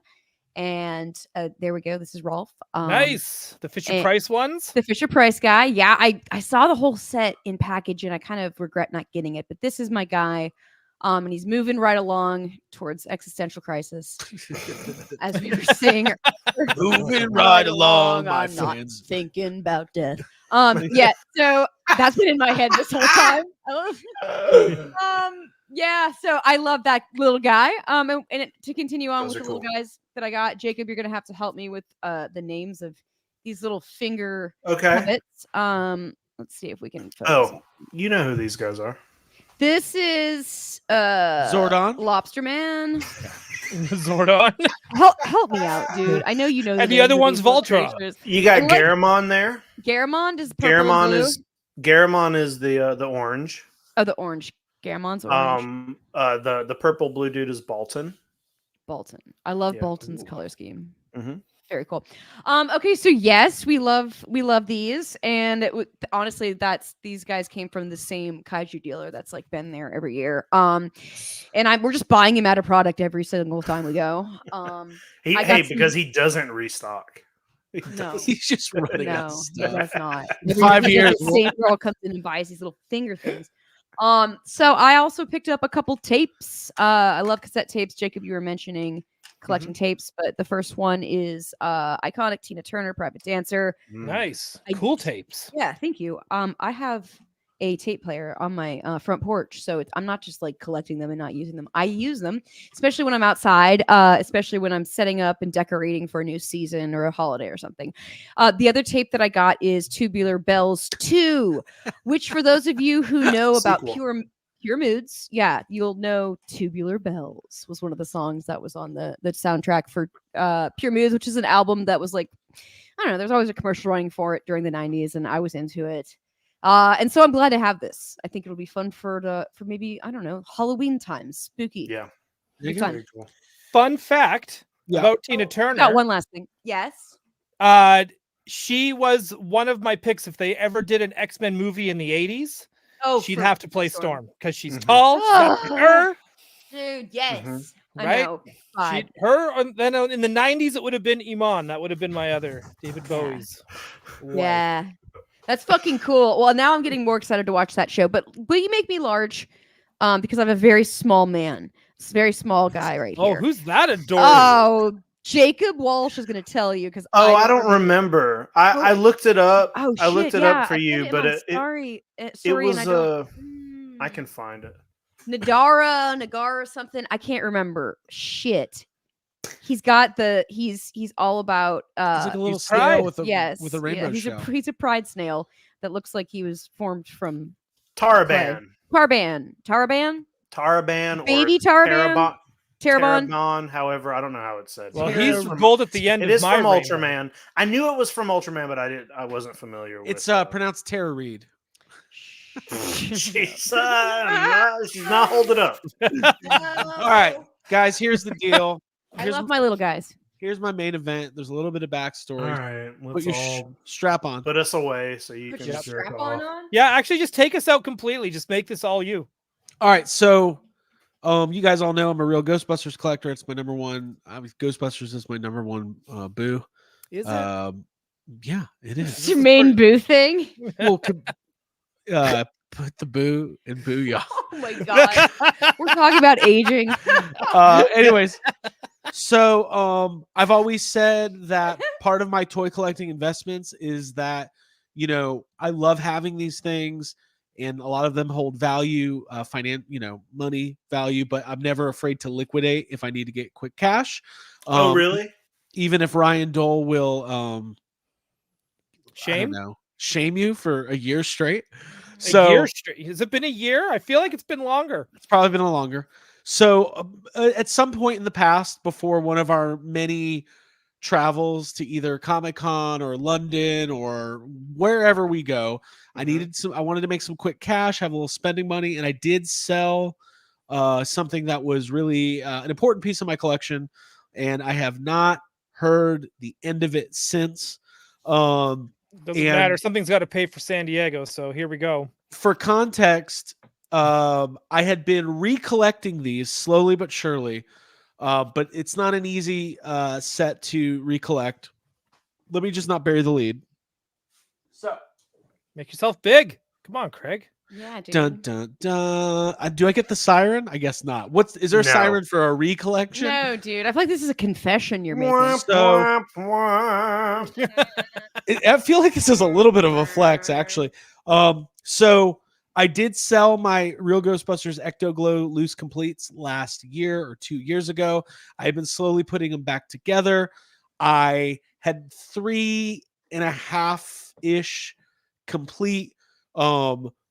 And there we go. This is Rolf. Nice. The Fisher and- Price ones. The Fisher Price guy. Yeah, I saw the whole set in package and I kind of regret not getting it, but this is my guy. And he's moving right along towards existential crisis. As we were saying, Moving right along, my I'm not friends. thinking about death. Yeah, so that's been in my head this whole time. Yeah, so I love that little guy. To continue on Those with are the little cool. guys that I got, Jacob, you're gonna have to help me with the names of these little finger Okay. puppets. Let's see if we can. focus Oh, on- you know who these guys are. This is Zordon? Lobster Man. Zordon. Help me out, dude. I know you know. And the names other of one's these little Voltron. creatures. You got I like- Garamond there. Garamond is purple and blue. Garamond is the orange. Oh, the orange. Garamond's orange. The purple blue dude is Bolton. Bolton. I love Yeah. Bolton's color scheme. Mhm. Very cool. Okay, so yes, we love these, and honestly, these guys came from the same kaiju dealer that's like been there every year. And we're just buying him out of product every single time we go. I got some- Because he doesn't restock. He No. doesn't. He's just running out No, of he stuff. does not. 5 years. The same girl comes in and buys these little finger things. So I also picked up a couple tapes. I love cassette tapes. Jacob, you were mentioning collecting tapes, but the first one is iconic Tina Turner, Private Dancer. Nice. I- Cool tapes. Yeah, thank you. I have a tape player on my front porch, so I'm not just like collecting them and not using them. I use them, especially when I'm outside, especially when I'm setting up and decorating for a new season or a holiday or something. The other tape that I got is Tubular Bells 2, which for those of you who know about Sequel. Pure Moods, yeah, you'll know Tubular Bells was one of the songs that was on the soundtrack for Pure Moods, which is an album that was like, I don't know, there's always a commercial running for it during the 90s, and I was into it. And so I'm glad to have this. I think it'll be fun for maybe, I don't know, Halloween time, spooky. Yeah. Big time. Very cool. Fun fact Yeah. about Tina Turner. Got one last thing. Yes. She was one of my picks if they ever did an X-Men movie in the 80s. Oh, She'd for have to play Storm. Storm because she's Mhm. tall. She's got her, Dude, yes. Mhm. I Right? know. God. and then in the 90s it would have been Iman. That would have been my other David Bowie's. wife. Yeah. That's fucking cool. Well, now I'm getting more excited to watch that show. But will you make me large? Because I'm a very small man. It's a very small guy right Oh, here. who's that adorable? Oh, Jacob Walsh is going to tell you because I don't remember. I looked it up. Oh, I looked shit, it yeah, up for I put you, in but on it sorry, it sorry, was and I I can find it. Nagara something. I can't remember. Shit. He's got he's all about It's like a little he's pride. snail with a yes, with a rainbow he's shell. he's a pride snail that looks like he was formed from Taraban. Taraban Baby or Taraban? Terabon. Terabon. However, I don't know how it's said. Well, It he's is from- gold at the end It of is my from rainbow. Ultraman. I knew it was from Ultraman, but I wasn't familiar with It's pronounced Tara Reid. she's not holding up. All right, guys, here's the deal. I Here's, love my little guys. here's my main event. There's a little bit of All backstory. right, Put let's your all strap on. put us away so you Put can your jerk strap off. on. Yeah, actually, just take us out completely. Just make this all you. All right, so you guys all know I'm a real Ghostbusters collector. It's my number one. Ghostbusters is my number one boo. Is it? Yeah, it is. It's your main boo thing. Well, put the boo in booyah. Oh my god. We're talking about aging. Anyways, so I've always said that part of my toy collecting investments is that I love having these things, and a lot of them hold value, money value, but I'm never afraid to liquidate if I need to get quick cash. Oh, really? even if Ryan Dole will I Shame. don't know, shame you for a year straight. A So year straight. Has it been a year? I feel like it's been longer. it's probably been a longer. So at some point in the past, before one of our many travels to either Comic-Con or London or wherever we go, I wanted to make some quick cash, have a little spending money, and I did sell something that was really an important piece of my collection, and I have not heard the end of it since. Doesn't And- matter. Something's got to pay for San Diego. So here we go. For context, I had been recollecting these slowly but surely, but it's not an easy set to recollect. Let me just not bury the lead. So, Make yourself big. Come on, Craig. Yeah, dude. dun dun dun. Do I get the siren? I guess not. Is there a No. siren for a recollection? No, dude. I feel like this is a confession you're making. Womp, So- womp, womp. I feel like this is a little bit of a flex, actually. So I did sell my Real Ghostbusters Ecto Glow loose completes last year or 2 years ago. I've been slowly putting them back together. I had 3.5-ish complete.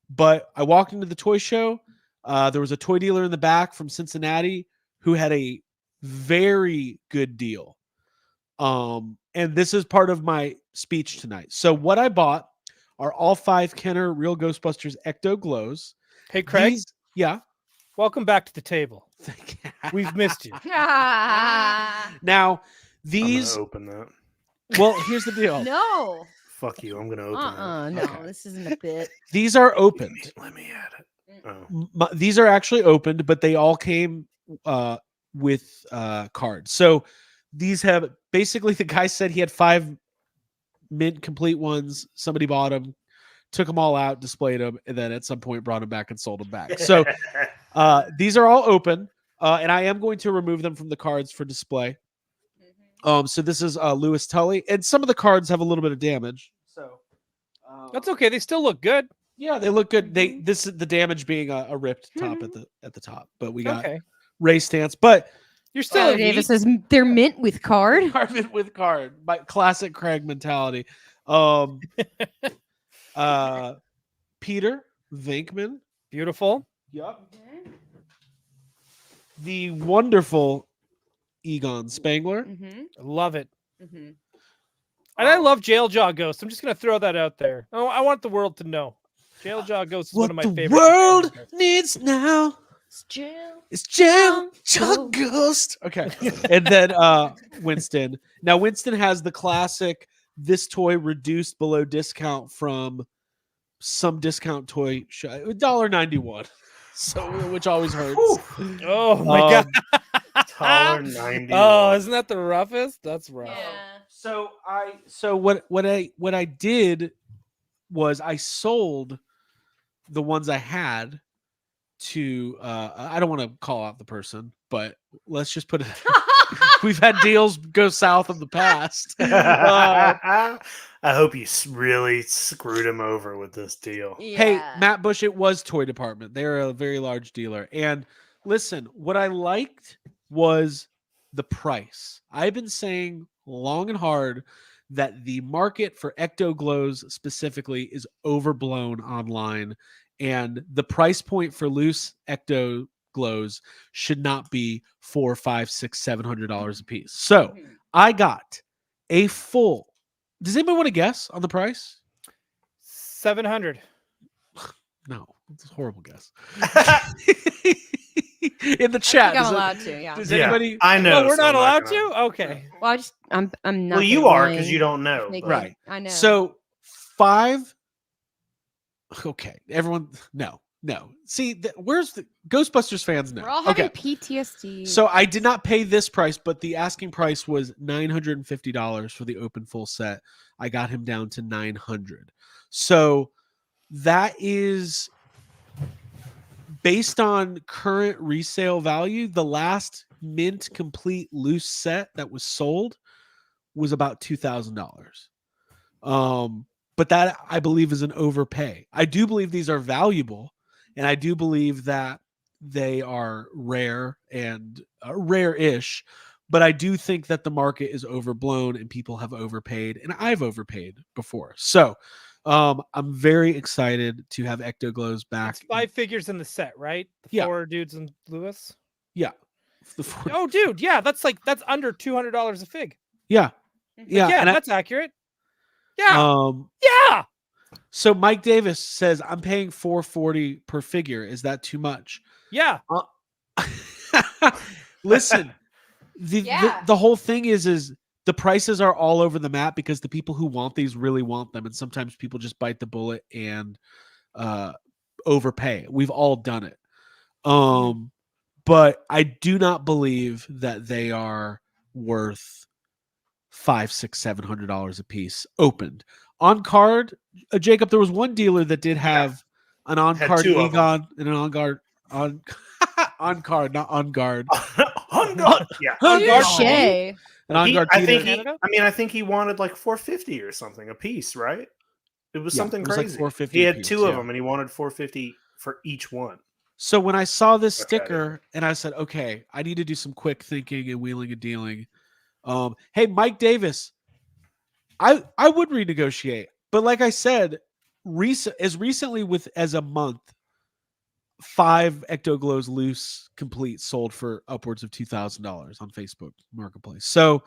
But I walked into the toy show. There was a toy dealer in the back from Cincinnati who had a very good deal. And this is part of my speech tonight. So what I bought are all 5 Kenner Real Ghostbusters Ecto Glows. Hey, Craig. Yeah. Welcome back to the table. We've missed you. Ah, Now, I'm these, gonna open that. well, here's the deal. no. Fuck you. I'm gonna open No, Okay. this isn't a bit. These are that. opened. Let me add it. Oh. These are actually opened, but they all came with cards. So these have basically, the guy said he had 5 mint complete ones. Somebody bought them, took them all out, displayed them, and then at some point brought them back and sold them back. So these are all open, and I am going to remove them from the cards for display. So this is Lewis Tully, and some of the cards have a little bit of damage. So That's okay. They still look good. yeah, they look good. This is the damage being a ripped top at the top, but we got Okay. Ray stance, but You're still Oh, elite. Davis says they're mint with card. Carvin with card, my classic Craig mentality. Peter Venkman, Beautiful. yep, the wonderful Egon Spangler. Mm-hmm. I love it. Mm-hmm. And I love Jail Jaw Ghost. I'm just going to throw that out there. Oh, I want the world to know. Jail Jaw Ghost is one What of my the favorite. world needs now It's jail. is Jail Jail Ghost. Okay, and then Winston. Now Winston has the classic. This toy reduced below discount from some discount toy shop, $1.91. So, which always hurts. Oh my god. $1.90. Oh, isn't that the roughest? That's rough. So what I did was I sold the ones I had to I don't want to call out the person, but let's just put it we've had deals go south in the past. I hope you really screwed him over with this deal. Hey, Matt Bush, it was Toy Department. They're a very large dealer. And listen, what I liked was the price. I've been saying long and hard that the market for Ecto Glows specifically is overblown online, and the price point for loose Ecto Glows should not be $400, $500, $600, $700 a piece. So I got a full. Does anybody want to guess on the price? 700. No, it's a horrible guess. In the I chat, think I'm does it- allowed to. Yeah. does Yeah, anybody? I know. Oh, we're so not I'm allowed gonna- to? Okay. Well, I'm not. Well, you gonna are lie. because you don't know. Make but- Right. I know. So 5. Okay, everyone. No. See, where's the Ghostbusters fans now? we're all having Okay, PTSD. so I did not pay this price, but the asking price was $950 for the open full set. I got him down to $900. So that is based on current resale value. The last mint complete loose set that was sold was about $2,000. But that I believe is an overpay. I do believe these are valuable, and I do believe that they are rare and rare-ish, but I do think that the market is overblown and people have overpaid, and I've overpaid before. So I'm very excited to have Ectoglows back. It's 5 figures in the set, right? The Yeah. 4 dudes and Lewis. Yeah. Oh, dude, yeah, that's under $200 a fig. Yeah. Yeah. Yeah, and that's accurate. Yeah. Yeah. So Mike Davis says, I'm paying $440 per figure. Is that too much? Yeah. Listen, Yeah. the whole thing is the prices are all over the map because the people who want these really want them. And sometimes people just bite the bullet and overpay. We've all done it. But I do not believe that they are worth $500, $600, $700 a piece opened. On card, Jacob, there was one dealer that did have an on card Egon and an on guard on card, not on guard. On guard. Yeah. On guard. Touché. An on guard. I think he wanted like $450 or something a piece, right? It was something crazy. Like $450 he had a piece, 2 of them and he wanted $450 for each one. So when I saw this sticker and I said, okay, I need to do some quick thinking and wheeling and dealing. Hey, Mike Davis, I would renegotiate, but like I said, as recently as a month, 5 Ectoglows loose complete sold for upwards of $2,000 on Facebook Marketplace. So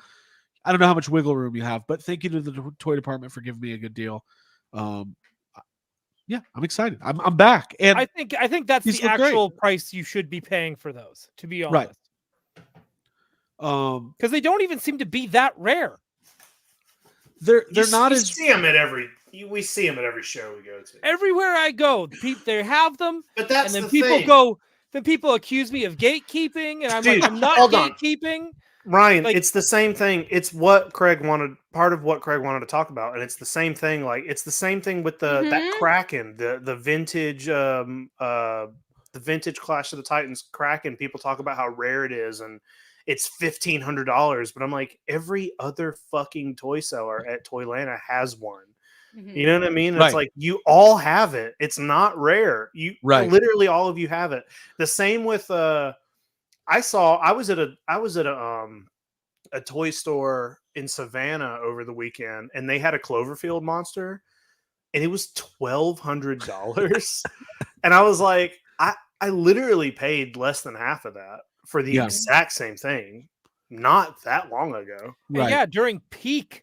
I don't know how much wiggle room you have, but thank you to the toy department for giving me a good deal. Yeah, I'm excited. I'm back, and I think that's the actual price you should be paying for those. To be honest, right? Because they don't even seem to be that rare. They're not as we see them at every show we go to. Everywhere I go, they have them. But that's and then the people thing. Then people accuse me of gatekeeping, and I'm Dude, like, I'm not hold on. gatekeeping. Ryan, it's the same thing. It's what Craig wanted. Part of what Craig wanted to talk about, and it's the same thing. Like it's the same thing with that Kraken, the vintage, the vintage Clash of the Titans Kraken. People talk about how rare it is, and it's $1,500. But I'm like, every other fucking toy seller at Toylanta has one. You know what I mean? Right. It's like you all have it. It's not rare. You literally all of you have it. The same with I was at a toy store in Savannah over the weekend, and they had a Cloverfield monster, and it was $1,200. And I was like, I literally paid less than half of that for the exact same thing not that long ago. Right. Yeah, during peak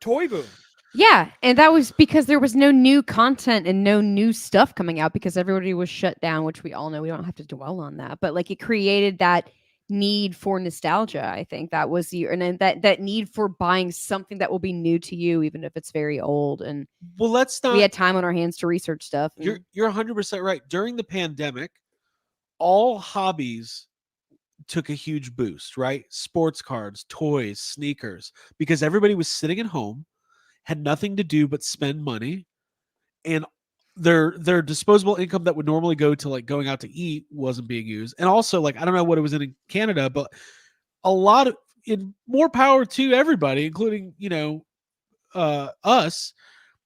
toy boom. Yeah, and that was because there was no new content and no new stuff coming out because everybody was shut down, which we all know. We don't have to dwell on that, but like it created that need for nostalgia. I think that was and then that need for buying something that will be new to you, even if it's very old. And well, we had time on our hands to research stuff. You're 100% right. During the pandemic, all hobbies took a huge boost, right? Sports cards, toys, sneakers, because everybody was sitting at home, had nothing to do but spend money, and their disposable income that would normally go to like going out to eat wasn't being used. And also, like, I don't know what it was in Canada, but a lot of more power to everybody, including, us.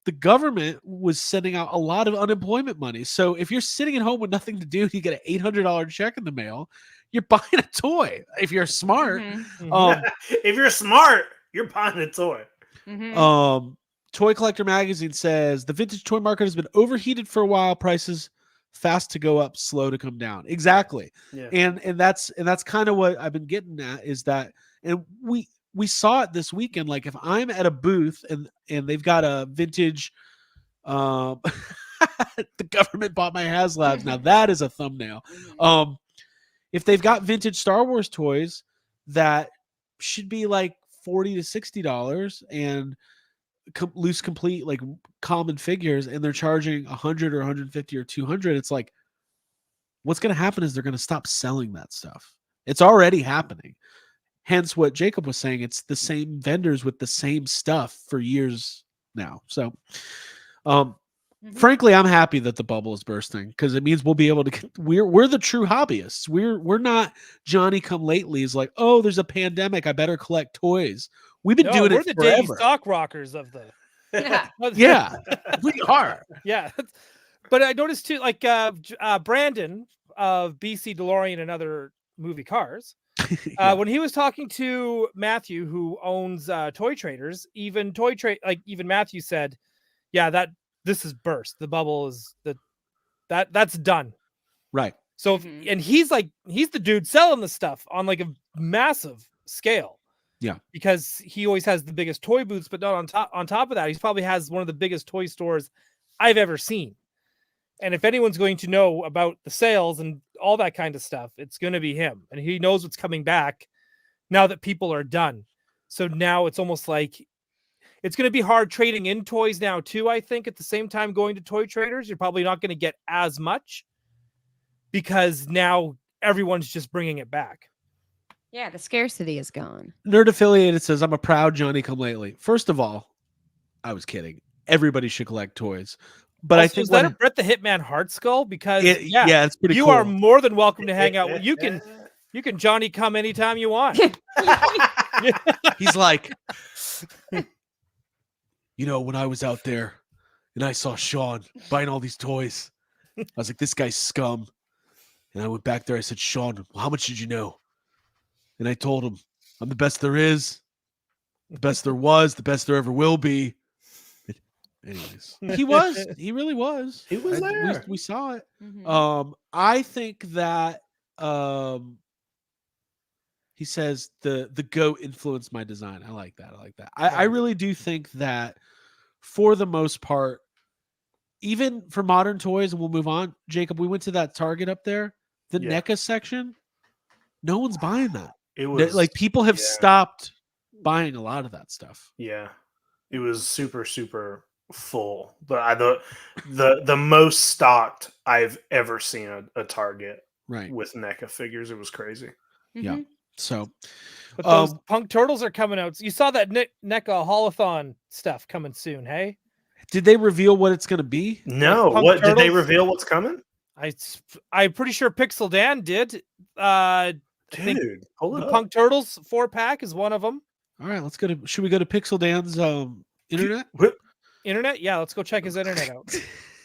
The government was sending out a lot of unemployment money. So if you're sitting at home with nothing to do, you get an $800 check in the mail, you're buying a toy. If you're smart, if you're smart, you're buying a toy. Toy Collector Magazine says the vintage toy market has been overheated for a while. Prices fast to go up, slow to come down. Exactly. Yeah. And that's kind of what I've been getting at is that, and we saw it this weekend. Like if I'm at a booth and they've got a vintage, the government bought my haslabs. Now that is a thumbnail. If they've got vintage Star Wars toys that should be like $40 to $60 and loose complete like common figures, and they're charging $100 or $150 or $200, it's like, what's going to happen is they're going to stop selling that stuff. It's already happening. Hence what Jacob was saying. It's the same vendors with the same stuff for years now. So, frankly, I'm happy that the bubble is bursting because it means we'll be able to. We're the true hobbyists. We're not Johnny come lately. Is like, oh, there's a pandemic, I better collect toys. We've been doing it forever. We're the daily stock rockers of the. Yeah, we are. Yeah, but I noticed too, like Brandon of BC DeLorean and other movie cars. Yeah. When he was talking to Matthew, who owns Toy Traders, even Matthew said, "Yeah, this is burst. The bubble is that's done." Right. So, Mhm. and he's the dude selling the stuff on like a massive scale. Yeah. Because he always has the biggest toy booths, but not on top of that, he probably has one of the biggest toy stores I've ever seen. And if anyone's going to know about the sales and all that kind of stuff, it's going to be him. And he knows what's coming back now that people are done. So now it's almost like it's going to be hard trading in toys now too. I think at the same time going to Toy Traders, you're probably not going to get as much because now everyone's just bringing it back. Yeah, the scarcity is gone. Nerd Affiliated says, I'm a proud Johnny come lately. First of all, I was kidding. Everybody should collect toys. But I Also, think is that a Brett the Hitman Heart Skull? Because yeah, it's pretty you cool. are more than welcome to hang out. You can Johnny come anytime you want. He's like, when I was out there and I saw Sean buying all these toys, I was like, this guy's scum. And I went back there. I said, Sean, how much did you know? And I told him, I'm the best there is, the best there was, the best there ever will be. Anyways, he really was. He was there. We saw it. Mhm. I think that he says the goat influenced my design. I like that. I really do think that for the most part, even for modern toys, and we'll move on, Jacob, we went to that Target up there, the Yeah. NECA section. No one's buying that. It was Like people have yeah. stopped buying a lot of that stuff. Yeah, it was super full. But the most stocked I've ever seen a Target Right. with NECA figures. It was crazy. Yeah. Mhm. So But those Punk Turtles are coming out. You saw that NECA Holathon stuff coming soon, hey? did they reveal what it's going to be? No, Punk what did they Turtles? reveal? What's coming? I'm pretty sure Pixel Dan did. I think Dude, hold the up. Punk Turtles 4-pack is one of them. All right, should we go to Pixel Dan's internet? Whoop. Internet? Yeah, let's go check his internet out.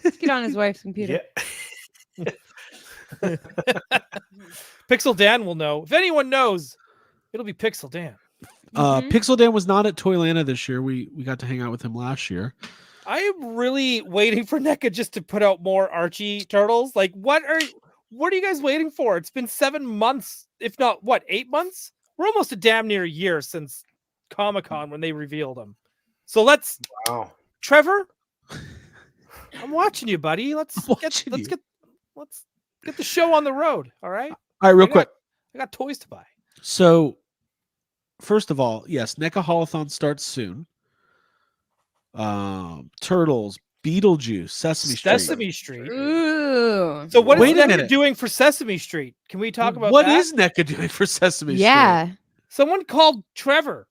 Let's get on his wife's computer. Yeah. Pixel Dan will know. If anyone knows, it'll be Pixel Dan. Mhm. Pixel Dan was not at Toylanta this year. We got to hang out with him last year. I am really waiting for NECA just to put out more Archie turtles. Like, what are you guys waiting for? It's been 7 months, if not 8 months? We're almost a damn near a year since Comic-Con when they revealed them. So Wow. Trevor, I'm watching you, buddy. Let's get watching the show on the road. All right. All right, real quick. I got toys to buy. So, first of all, yes, NECA Holathon starts soon. Turtles, Beetlejuice, Sesame Street. Ooh. So what is Wait a NECA minute. doing for Sesame Street? Can we talk about What that? is NECA doing for Sesame Street? Yeah. Someone called Trevor.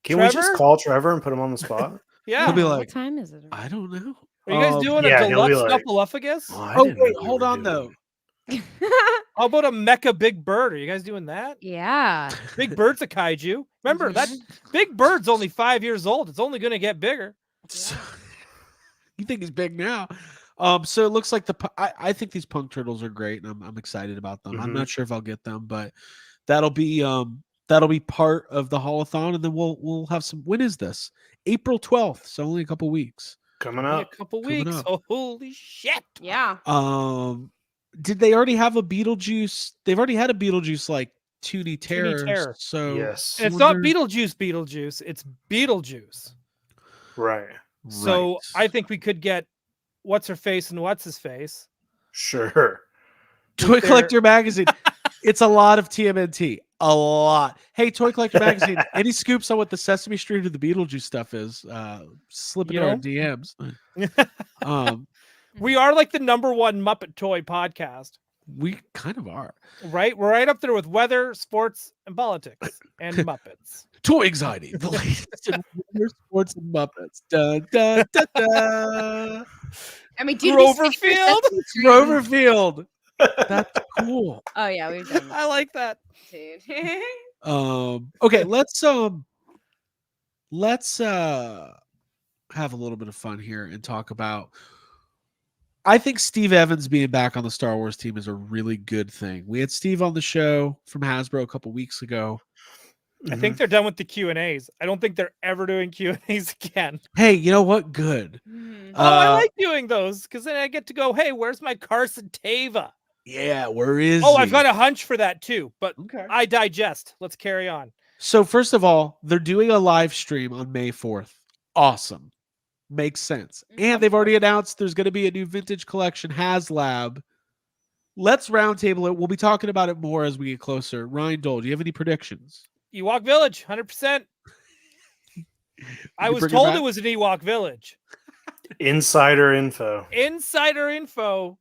Can we just Trevor? call Trevor and put him on the spot? Yeah. He'll be What like, time is it? I don't know. Are you guys doing yeah, a he'll be deluxe like, Snuffleupagus? I Oh, didn't wait, know we hold were on, doing though. How about a Mecha Big Bird? Are you guys doing that? Yeah. Big Bird's a kaiju. Remember, that Big Bird's only 5 years old. It's only going to get bigger. So- you think he's big now? So it looks like I think these Punk Turtles are great, and I'm excited about them. I'm Mhm. not sure if I'll get them, but that'll be part of the Holathon, and then we'll have some. When is this? April 12th, so only a couple weeks. Coming In a up. couple Coming weeks. up. Oh, holy shit. Yeah. Did they already have a Beetlejuice? They've already had a Beetlejuice like Toonie Terror. Oh, So Yes. And it's not wonder- Beetlejuice. It's Beetlejuice. Right. So Right. I think we could get What's Her Face and What's His Face. Sure. Toy Collector Magazine. It's a lot of TMNT. A lot. Hey, Toy Collector Magazine. Any scoops on what the Sesame Street or the Beetlejuice stuff is? Slip it You in our know? DMs. We are like the #1 Muppet toy podcast, We kind of are. right? We're right up there with weather, sports, and politics, and Muppets. Toy Anxiety, the latest in weather, sports, and Muppets. Dun, dun, dun, dun. I mean, did Groverfield? Groverfield. That's cool. Oh yeah, we've done that. I like that. Dude. Okay, let's have a little bit of fun here and talk about I think Steve Evans being back on the Star Wars team is a really good thing. We had Steve on the show from Hasbro a couple weeks ago. I think they're done with the Q&As. I don't think they're ever doing Q&As again. Hey, you know what? Good. I like doing those because then I get to go, hey, where's my Carson Tava? Yeah, where is Oh, he? I've got a hunch for that too, but Okay. I digest. Let's carry on. So first of all, they're doing a live stream on May 4th. Awesome. Makes sense. And they've already announced there's going to be a new vintage collection haslab. Let's roundtable it. We'll be talking about it more as we get closer. Ryan Dole, do you have any predictions? Ewok Village, 100%. I was told it was an Ewok Village. Insider info. Insider info.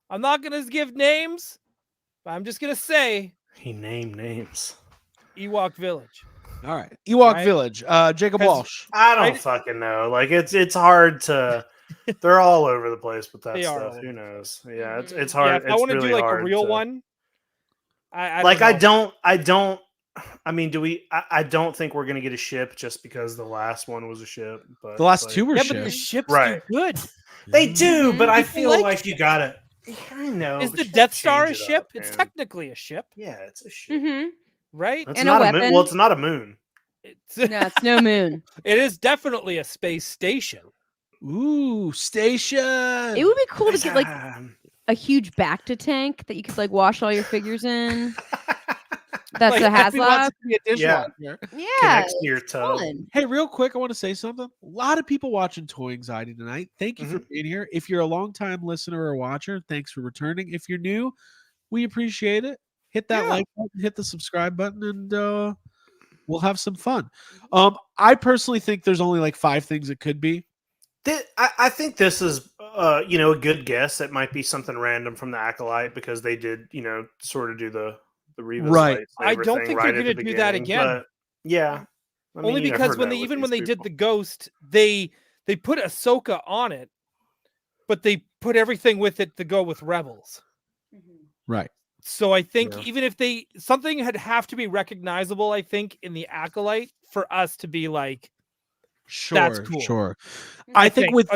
I'm not going to give names, but I'm just going to say He named names. Ewok Village. All right. Ewok Right? Village. Jacob 'Cause Walsh. I don't fucking know. Like it's hard to. They're all over the place with that They are stuff. all Who over. knows? Yeah, it's Yeah, hard. if I want to really do like a hard real to- one, I don't. I mean, do we? I don't think we're gonna get a ship just because the last one was a ship. But The last like, two were yeah, but the ships. ships Right. do good. They do, but I People feel like like you gotta. I know. Is but the you gotta Death Star a change it ship? up, It's man. technically a ship, Yeah, it's a ship. Mm-hmm. right? It's And a not a moon. weapon. Well, it's not a moon. It's, No, it's no moon. it is definitely a space station. Ooh, station. It would be cool to get like Um, a huge Bacta tank that you could like wash all your figures in. That's Like, a Effie wants haslab. to be a dishwasher. Yeah, connects to your tub. fun. Hey, real quick, I want to say something. A lot of people watching Toy Anxiety tonight. Thank you for being here. If you're a longtime listener or watcher, thanks for returning. If you're new, we appreciate it. Hit that Yeah. like button, hit the subscribe button, and we'll have some fun. I personally think there's only like 5 things it could be. I think this is, a good guess. It might be something random from the Acolyte because they did, sort of do the Reva's Right. I lightsaber don't thing think right they're at the going to do that beginning, again. But yeah, I mean, Only you because never when know they with even these when they did people. the Ghost, they put Ahsoka on it, but they put everything with it to go with Rebels. Right. So I think Yeah. even if something had have to be recognizable, I think in the Acolyte for us to be like, Sure. That's cool. Sure. I think with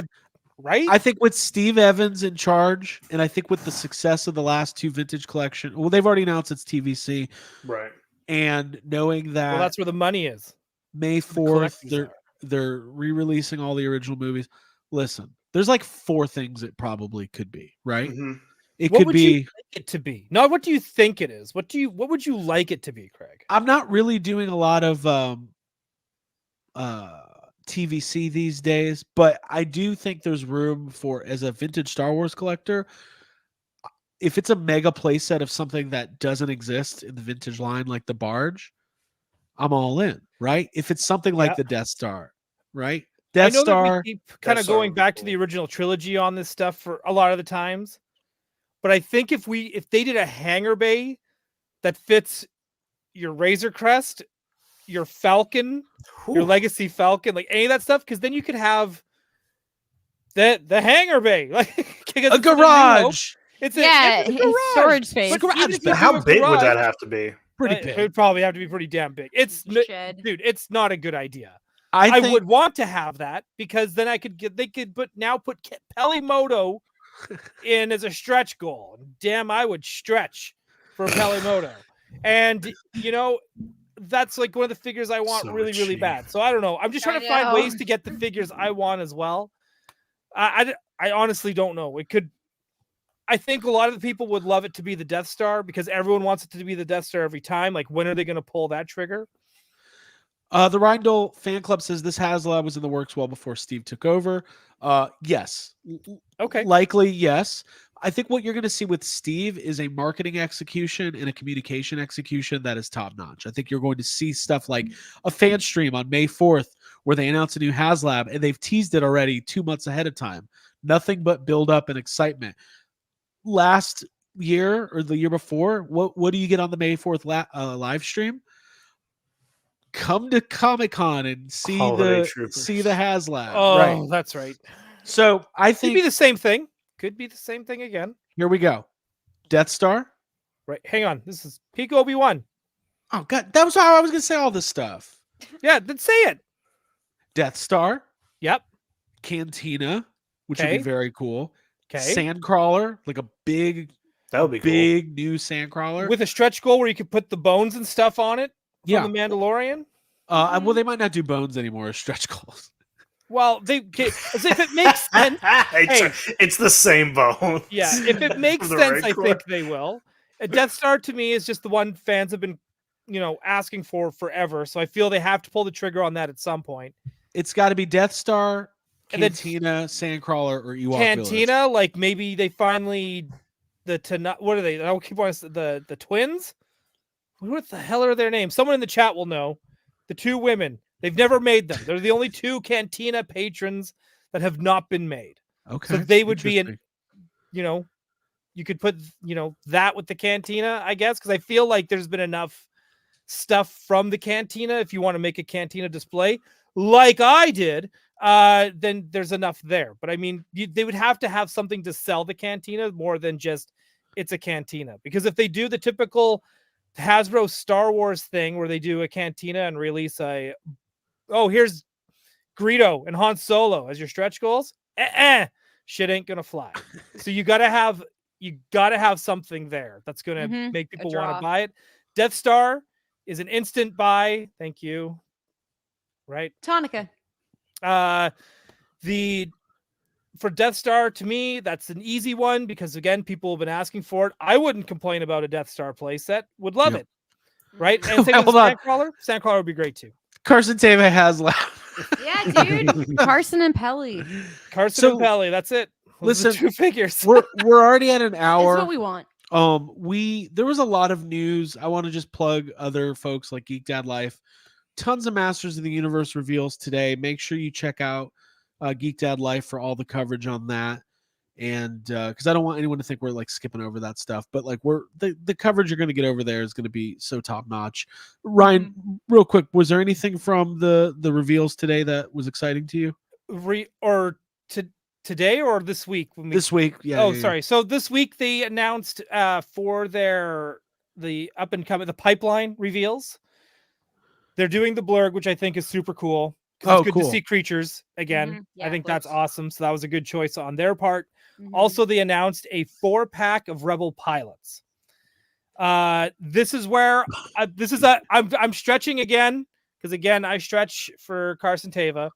right? I think with Steve Evans in charge, and I think with the success of the last 2 vintage collection, well, they've already announced it's TVC, right. and knowing that well, that's where the money is. May The 4th, collectors they're re-releasing all the original movies. Listen, there's like 4 things it probably could be, right? Mhm. It What could would you be. like it to be? Not what do you think it is. What would you like it to be, Craig? I'm not really doing a lot of TVC these days, but I do think there's room for, as a vintage Star Wars collector, if it's a mega playset of something that doesn't exist in the vintage line, like the barge, I'm all in, right? If it's something like Yeah. the Death Star, right? I Death know Star. that we keep kind Death of Star going would be back to cool. the original trilogy on this stuff for a lot of the times. But I think if they did a hangar bay that fits your Razor Crest, your Falcon, your Legacy Falcon, like any of that stuff, because then you could have the hangar bay, like A garage. It's Yeah, it's a his garage. storage space. But even if you But how do a big would that garage, have to be? Pretty It big. would probably have to be pretty damn big. Shed. Dude, it's not a good idea. I I think would want to have that because then they could put Pelimoto in as a stretch goal. Damn, I would stretch for Pelimoto. And that's like one of the figures I want So really, really cheap. bad. So I don't know. I'm just trying to find ways to get the figures I want as well. I honestly don't know. I think a lot of the people would love it to be the Death Star because everyone wants it to be the Death Star every time. Like, when are they going to pull that trigger? The Rindle fan club says this HasLab was in the works well before Steve took over. Yes. Okay. Likely, yes. I think what you're going to see with Steve is a marketing execution and a communication execution that is top notch. I think you're going to see stuff like a fan stream on May 4th where they announce a new HasLab and they've teased it already 2 months ahead of time. Nothing but build up and excitement. Last year or the year before, what do you get on the May 4th live stream? Come to Comic-Con and see Holiday the Troopers. HasLab. Oh, Right. that's right. So I Could be think the same thing. Could be the same thing again. here we go. Death Star. Right. Hang on. This is peak Obi-Wan. Oh God, that was how I was gonna say all this stuff. Yeah, then say it. Death Star, Yep. Cantina, which would Okay. be very cool. Okay. Sandcrawler, like a big, That would be cool. big new sandcrawler. With a stretch goal where you could put the bones and stuff on it from Yeah. the Mandalorian. Well, they might not do bones anymore as stretch goals. Well, as if it makes sense. It's the same bone. Yeah, if it makes The sense, I Rancor. think they will. A Death Star to me is just the one fans have been, asking for forever. So I feel they have to pull the trigger on that at some point. It's got to be Death Star, And then Cantina, Sandcrawler, or Ewok Cantina, Village. like maybe they finally what are they? I don't keep on the twins. What the hell are their names? Someone in the chat will know. The two women. They've never made them. They're the only two Cantina patrons that have not been made. Okay. So they would be Interesting. you could put, that with the Cantina, I guess, because I feel like there's been enough stuff from the Cantina. If you want to make a Cantina display like I did, then there's enough there. But I mean, they would have to have something to sell the Cantina more than just it's a Cantina. Because if they do the typical Hasbro Star Wars thing where they do a Cantina and release here's Greedo and Han Solo as your stretch goals, shit ain't gonna fly. So you gotta have something there that's gonna make people want to buy it. Death Star is an instant buy. Thank you. Right. Tonica. For Death Star, to me, that's an easy one because again, people have been asking for it. I wouldn't complain about a Death Star playset. Would love it. Right. And same with Sandcrawler. Sandcrawler would be great too. Carson Teva haslab. Yeah, dude. Carson and Pelly. Carson and Pelly. That's it. Those are Listen, two figures. we're already at an hour. That's what we want. There was a lot of news. I want to just plug other folks like Geek Dad Life. Tons of Masters of the Universe reveals today. Make sure you check out Geek Dad Life for all the coverage on that. And because I don't want anyone to think we're like skipping over that stuff, but like the coverage you're going to get over there is going to be so top notch. Ryan, real quick, was there anything from the reveals today that was exciting to you? Today or this week? This week, yeah. Sorry. So this week they announced for the up and coming the pipeline reveals. They're doing the blurg, which I think is super cool. It's good to see creatures again. Yeah, I think of that's course. awesome. So that was a good choice on their part. Also, they announced a 4-pack of Rebel pilots. This is where I'm stretching again because again I stretch for Carson Teva,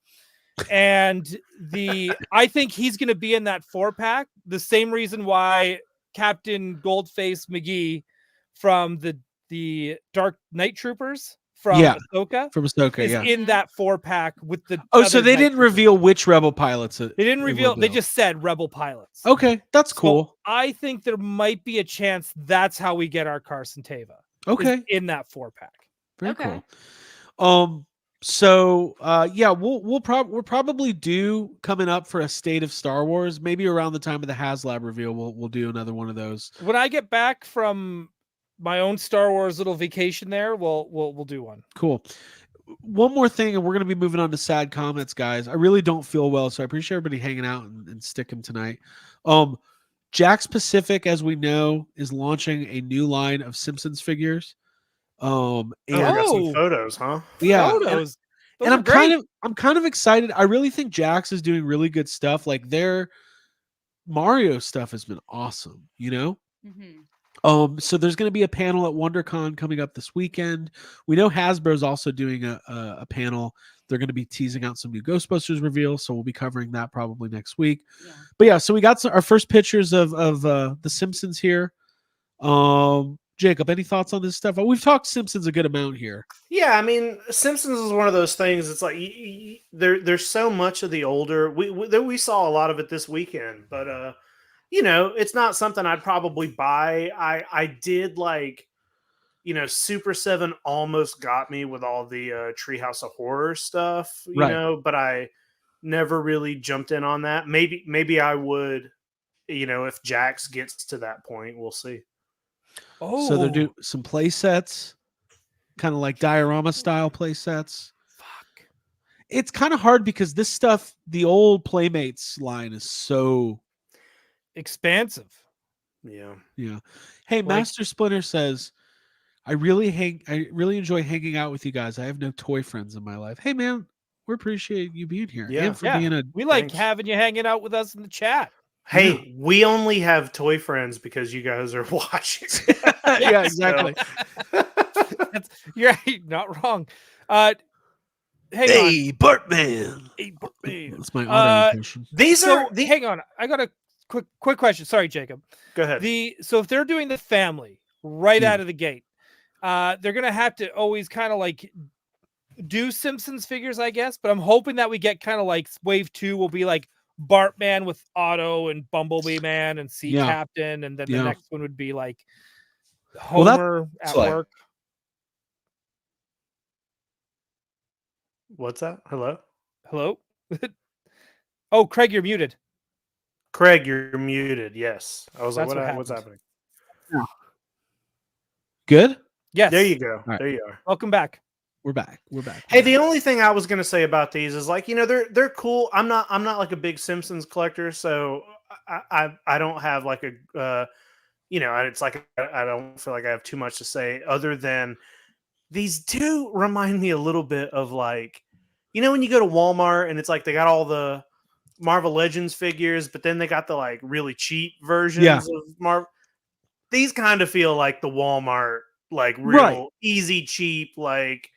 and I think he's going to be in that 4-pack. The same reason why Captain Goldface McGee from the Dark Knight Troopers from Ahsoka is in that 4-pack with the. So they didn't reveal which Rebel pilots. They didn't reveal. They just said Rebel pilots. Okay, that's cool. So I think there might be a chance that's how we get our Carson Teva. Okay, in that 4-pack. Very cool. So we're probably due coming up for a State of Star Wars. Maybe around the time of the HasLab reveal, we'll do another one of those. When I get back from my own Star Wars little vacation there, we'll do one. Cool. One more thing, and we're going to be moving on to sad comments, guys. I really don't feel well, so I appreciate everybody hanging out and sticking tonight. Jax Pacific, as we know, is launching a new line of Simpsons figures. I got some photos, huh? Yeah, photos. And I'm kind of excited. I really think Jax is doing really good stuff. Like their Mario stuff has been awesome, you know? So there's going to be a panel at WonderCon coming up this weekend. We know Hasbro is also doing a panel. They're going to be teasing out some new Ghostbusters reveals, so we'll be covering that probably next week. But yeah, so we got our first pictures of the Simpsons here. Jacob, any thoughts on this stuff? We've talked Simpsons a good amount here. Yeah, I mean, Simpsons is one of those things. It's like there's so much of the older. We saw a lot of it this weekend, but it's not something I'd probably buy. I did like, Super 7 almost got me with all the Treehouse of Horror stuff, but I never really jumped in on that. Maybe I would, if Jax gets to that point, we'll see. So they'll do some play sets, kind of like diorama style play sets. Fuck. It's kind of hard because this stuff, the old Playmates line is so expansive. Yeah. Hey, Master Splinter says, I really enjoy hanging out with you guys. I have no toy friends in my life. Hey man, we appreciate you being here. Yeah. And for being we like having you hanging out with us in the chat. Hey, we only have toy friends because you guys are watching. Yeah, exactly. You're not wrong. Hang on. Hey, Bartman. Hey, Bartman. That's my auto impression. Hang on. I got a quick question. Sorry, Jacob. Go ahead. So if they're doing the family right Yeah. out of the gate, they're gonna have to always kind of like do Simpsons figures, I guess. But I'm hoping that we get kind of like wave 2 will be like Bartman with Otto and Bumblebee Man and Sea Yeah. Captain, and then the Yeah. next one would be like Well, that's Homer at like- work. What's that? Hello? Hello? Oh, Craig, you're muted. Craig, you're muted. Yes. I was That's like, what what's happened. happening? Good? Yes. There you go. right. There you are. Welcome back. We're back. We're back. Hey, the only thing I was gonna say about these is like, they're cool. I'm not like a big Simpsons collector, so I don't have like a it's like I don't feel like I have too much to say other than these do remind me a little bit of like, when you go to Walmart and it's like they got all the Marvel Legends figures, but then they got the like really cheap versions of Marvel. These kind of feel like the Walmart, like real easy, cheap, like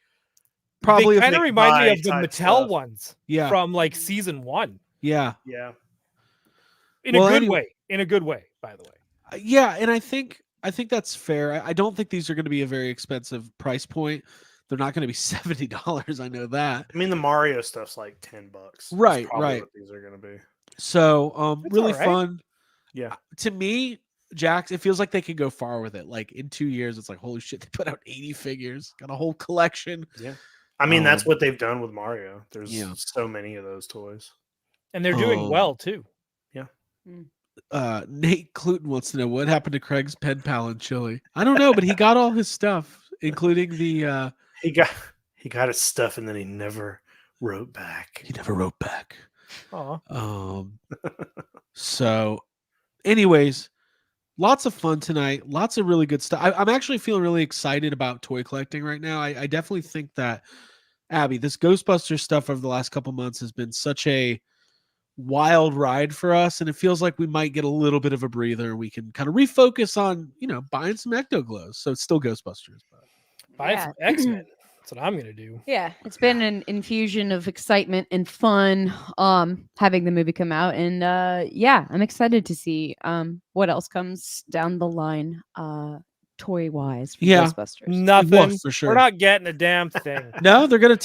Probably They if kind of they remind me of the type Mattel stuff. ones Yeah. from like season 1 Yeah. yeah. in a Well, good anyway- way. In a good way, by the way. Yeah, and I think that's fair. I don't think these are going to be a very expensive price point. They're not going to be $70. I know that. I mean, the Mario stuff's like $10. That's Right, probably right. What these are gonna be. So, That's really all right. fun. Yeah. To me, Jax, it feels like they could go far with it. Like in 2 years, it's like, holy shit, they put out 80 figures, got a whole collection. Yeah. I mean, that's Um, what they've done with Mario. There's yeah. so many of those toys. And they're doing well too. Nate Cluton wants to know what happened to Craig's pen pal in Chile. I don't know, but he got all his stuff, including the. He got his stuff and then he never wrote back. He never wrote back. Aw. So, anyways, lots of fun tonight. Lots of really good stuff. I'm actually feeling really excited about toy collecting right now. I definitely think that, Abby, this Ghostbusters stuff over the last couple months has been such a wild ride for us, and it feels like we might get a little bit of a breather. We can kind of refocus on, buying some Ecto Glows. So it's still Ghostbusters, but Buy Yeah. some X-Men. That's what I'm gonna do. Yeah, it's been an infusion of excitement and fun having the movie come out, and I'm excited to see what else comes down the line toy wise for Yeah. Ghostbusters. Nothing. for sure. We're not getting a damn thing. no, they're gonna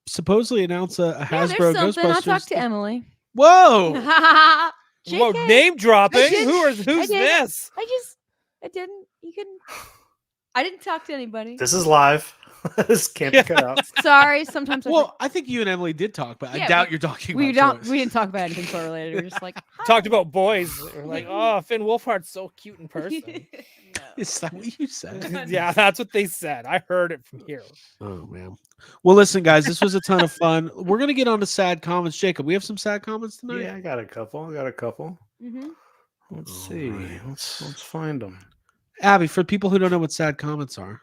supposedly announce a Yeah, Hasbro there's something. I'll Ghostbusters. talk to Emily. Whoa! Whoa, JK. name dropping. I did. Who's I did. this? I didn't. You can. I didn't talk to anybody. This is live. This can't be cut out. Sorry. Sometimes Well, I think you and Emily did talk, but I Yeah, doubt you're talking we about don't. We didn't talk about anything toy related. We're just like Talked about boys. We're like, oh, Finn Wolfhard's so cute in person. Is that what you said? Yeah, that's what they said. I heard it from here. Oh man. Well, listen, guys, this was a ton of fun. We're gonna get on to sad comments. Jacob, we have some sad comments tonight. Yeah, I got a couple. Mhm. Let's All see. right. Let's find them. Abby, for people who don't know what sad comments are,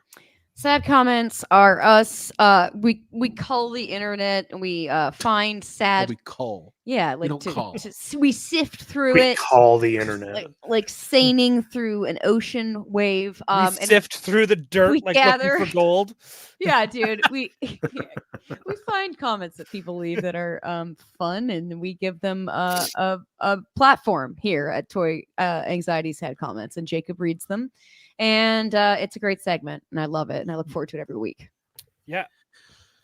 Sad comments are us. We cull the internet and we find what sad. we call. Yeah, we like don't cull. we sift through We it. call the internet. Like seining through an ocean wave. We And sift through the dirt we like gather- looking for gold. yeah, dude, we find comments that people leave that are fun, and we give them a platform here at Toy Anxiety's Head Comments, and Jacob reads them, and it's a great segment, and I love it, and I look forward to it every week. Yeah.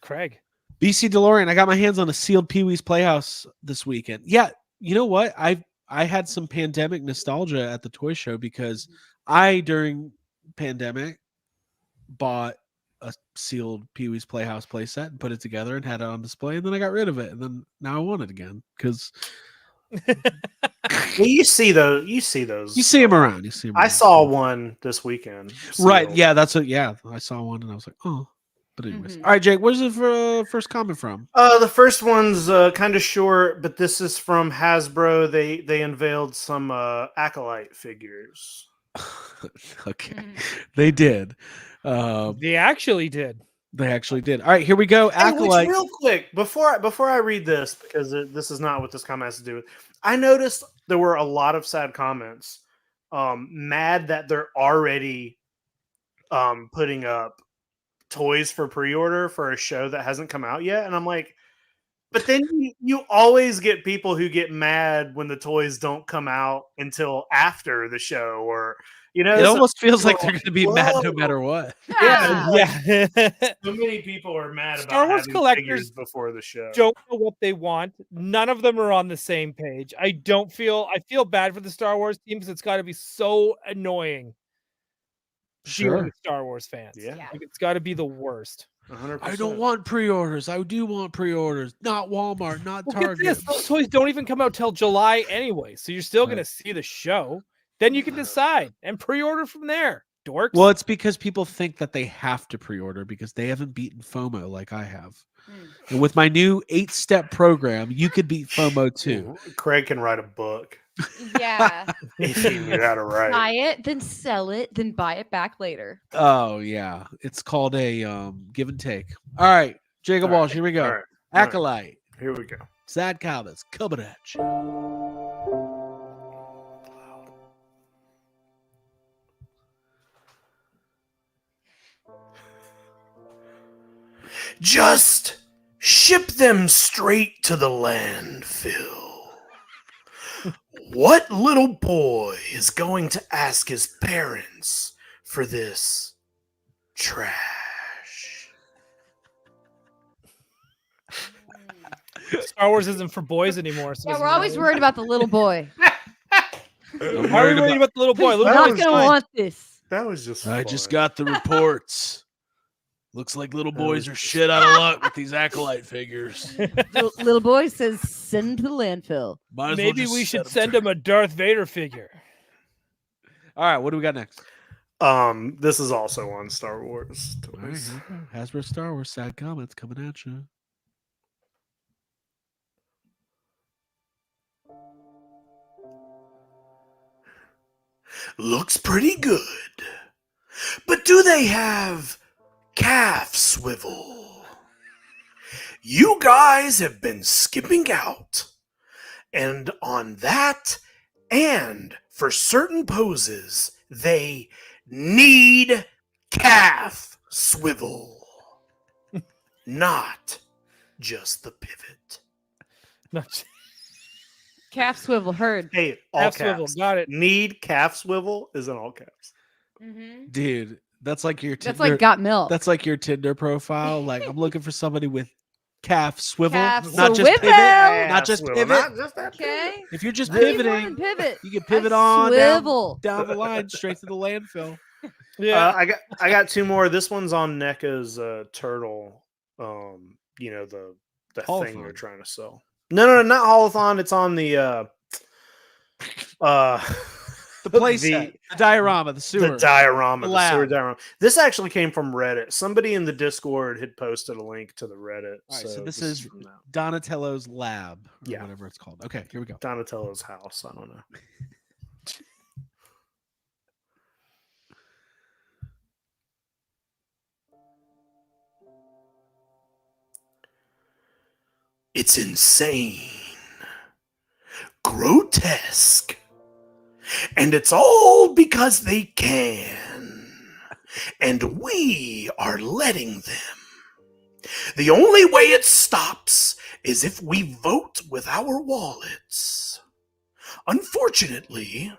Craig. BC DeLorean, I got my hands on a sealed Pee-wee's Playhouse this weekend. Yeah, you know what? I had some pandemic nostalgia at the toy show because I, during pandemic, bought a sealed Pee-wee's Playhouse playset and put it together and had it on display, and then I got rid of it, and then now I want it again because Well, you see those. You see those. you see them around. I saw one this weekend. Right. sealed. Yeah, that's what. Yeah, I saw one and I was like, oh. But anyways, Mhm. all right, Jake. Where's the first comment from? The first one's kind of short, but this is from Hasbro. They unveiled some Acolyte figures. Okay, Mhm. they did. They actually did. They actually did. All right, here we go. Hey, which, Acolyte. real quick, before I read this, because this is not what this comment has to do with. I noticed there were a lot of sad comments, mad that they're already putting up toys for pre-order for a show that hasn't come out yet, and I'm like, but then you always get people who get mad when the toys don't come out until after the show, or It so almost feels like people they're are going to be mad no matter what. Yeah, Yeah. so many people are mad Star about Wars having collectors figures before the show. don't know what they want. None of them are on the same page. I feel bad for the Star Wars team because it's got to be so annoying dealing Sure. with Star Wars fans. Yeah. Like, it's got to be the worst. 100%. I don't want pre-orders. I do want pre-orders. Not Walmart, not Well, get Target. this, those toys don't even come out till July anyway, so you're still going to see the show. Then you can decide and pre-order from there, dorks. Well, it's because people think that they have to pre-order because they haven't beaten FOMO like I have. And with my new 8-step program, you could beat FOMO too. Craig can write a book Yeah. if he knew how to write. Buy it, then sell it, then buy it back later. Oh yeah, it's called a give and take. All right, Jacob All Walsh. right, Here we go. all right, all right. Acolyte, Here we go. sad comments coming at you. Just ship them straight to the landfill. What little boy is going to ask his parents for this trash? Star Wars isn't for boys anymore. So it Yeah, doesn't we're always matter. worried about the little boy. I'm Why are we worried about the little boy? Little That Not boy's was gonna fine. want this. That was just I just fun. got the reports. Looks like little That boys was are just shit out of luck with these acolyte figures. Little boy says, "Send to the landfill." Might as well Maybe just we should set 'em send straight. him a Darth Vader figure. All right, what do we got next? This is also on Star Wars All right, toys. here we go. Hasbro Star Wars sad comments coming at you. Looks pretty good. But do they have calf swivel? You guys have been skipping out. And on that, and for certain poses, they need calf swivel. Not just the pivot. Not Calf swivel heard. Hey, all half caps. swivel. Got it. Need calf swivel is in all caps. Dude, that's like your Tinder, That's like got milk. that's like your Tinder profile. Like I'm looking for somebody with calf swivel, Calf not just swivel. pivot, not just Swivel, pivot. not just that Okay. If you're just I need more than pivoting, pivot. you can pivot I on down, swivel. down the line straight to the landfill. Yeah. I got two more. This one's on NECA's turtle. You know the thing Holothon. they're trying to sell. No, not holothon. It's on the The playset, the diorama, the sewer. the diorama, The the sewer lab. diorama. This actually came from Reddit. Somebody in the Discord had posted a link to the Reddit. All right, so this is is from that. Donatello's lab, or Yeah. whatever it's called. Okay, here we go. Donatello's house. I don't know. It's insane, grotesque, and it's all because they can, and we are letting them. The only way it stops is if we vote with our wallets. Unfortunately,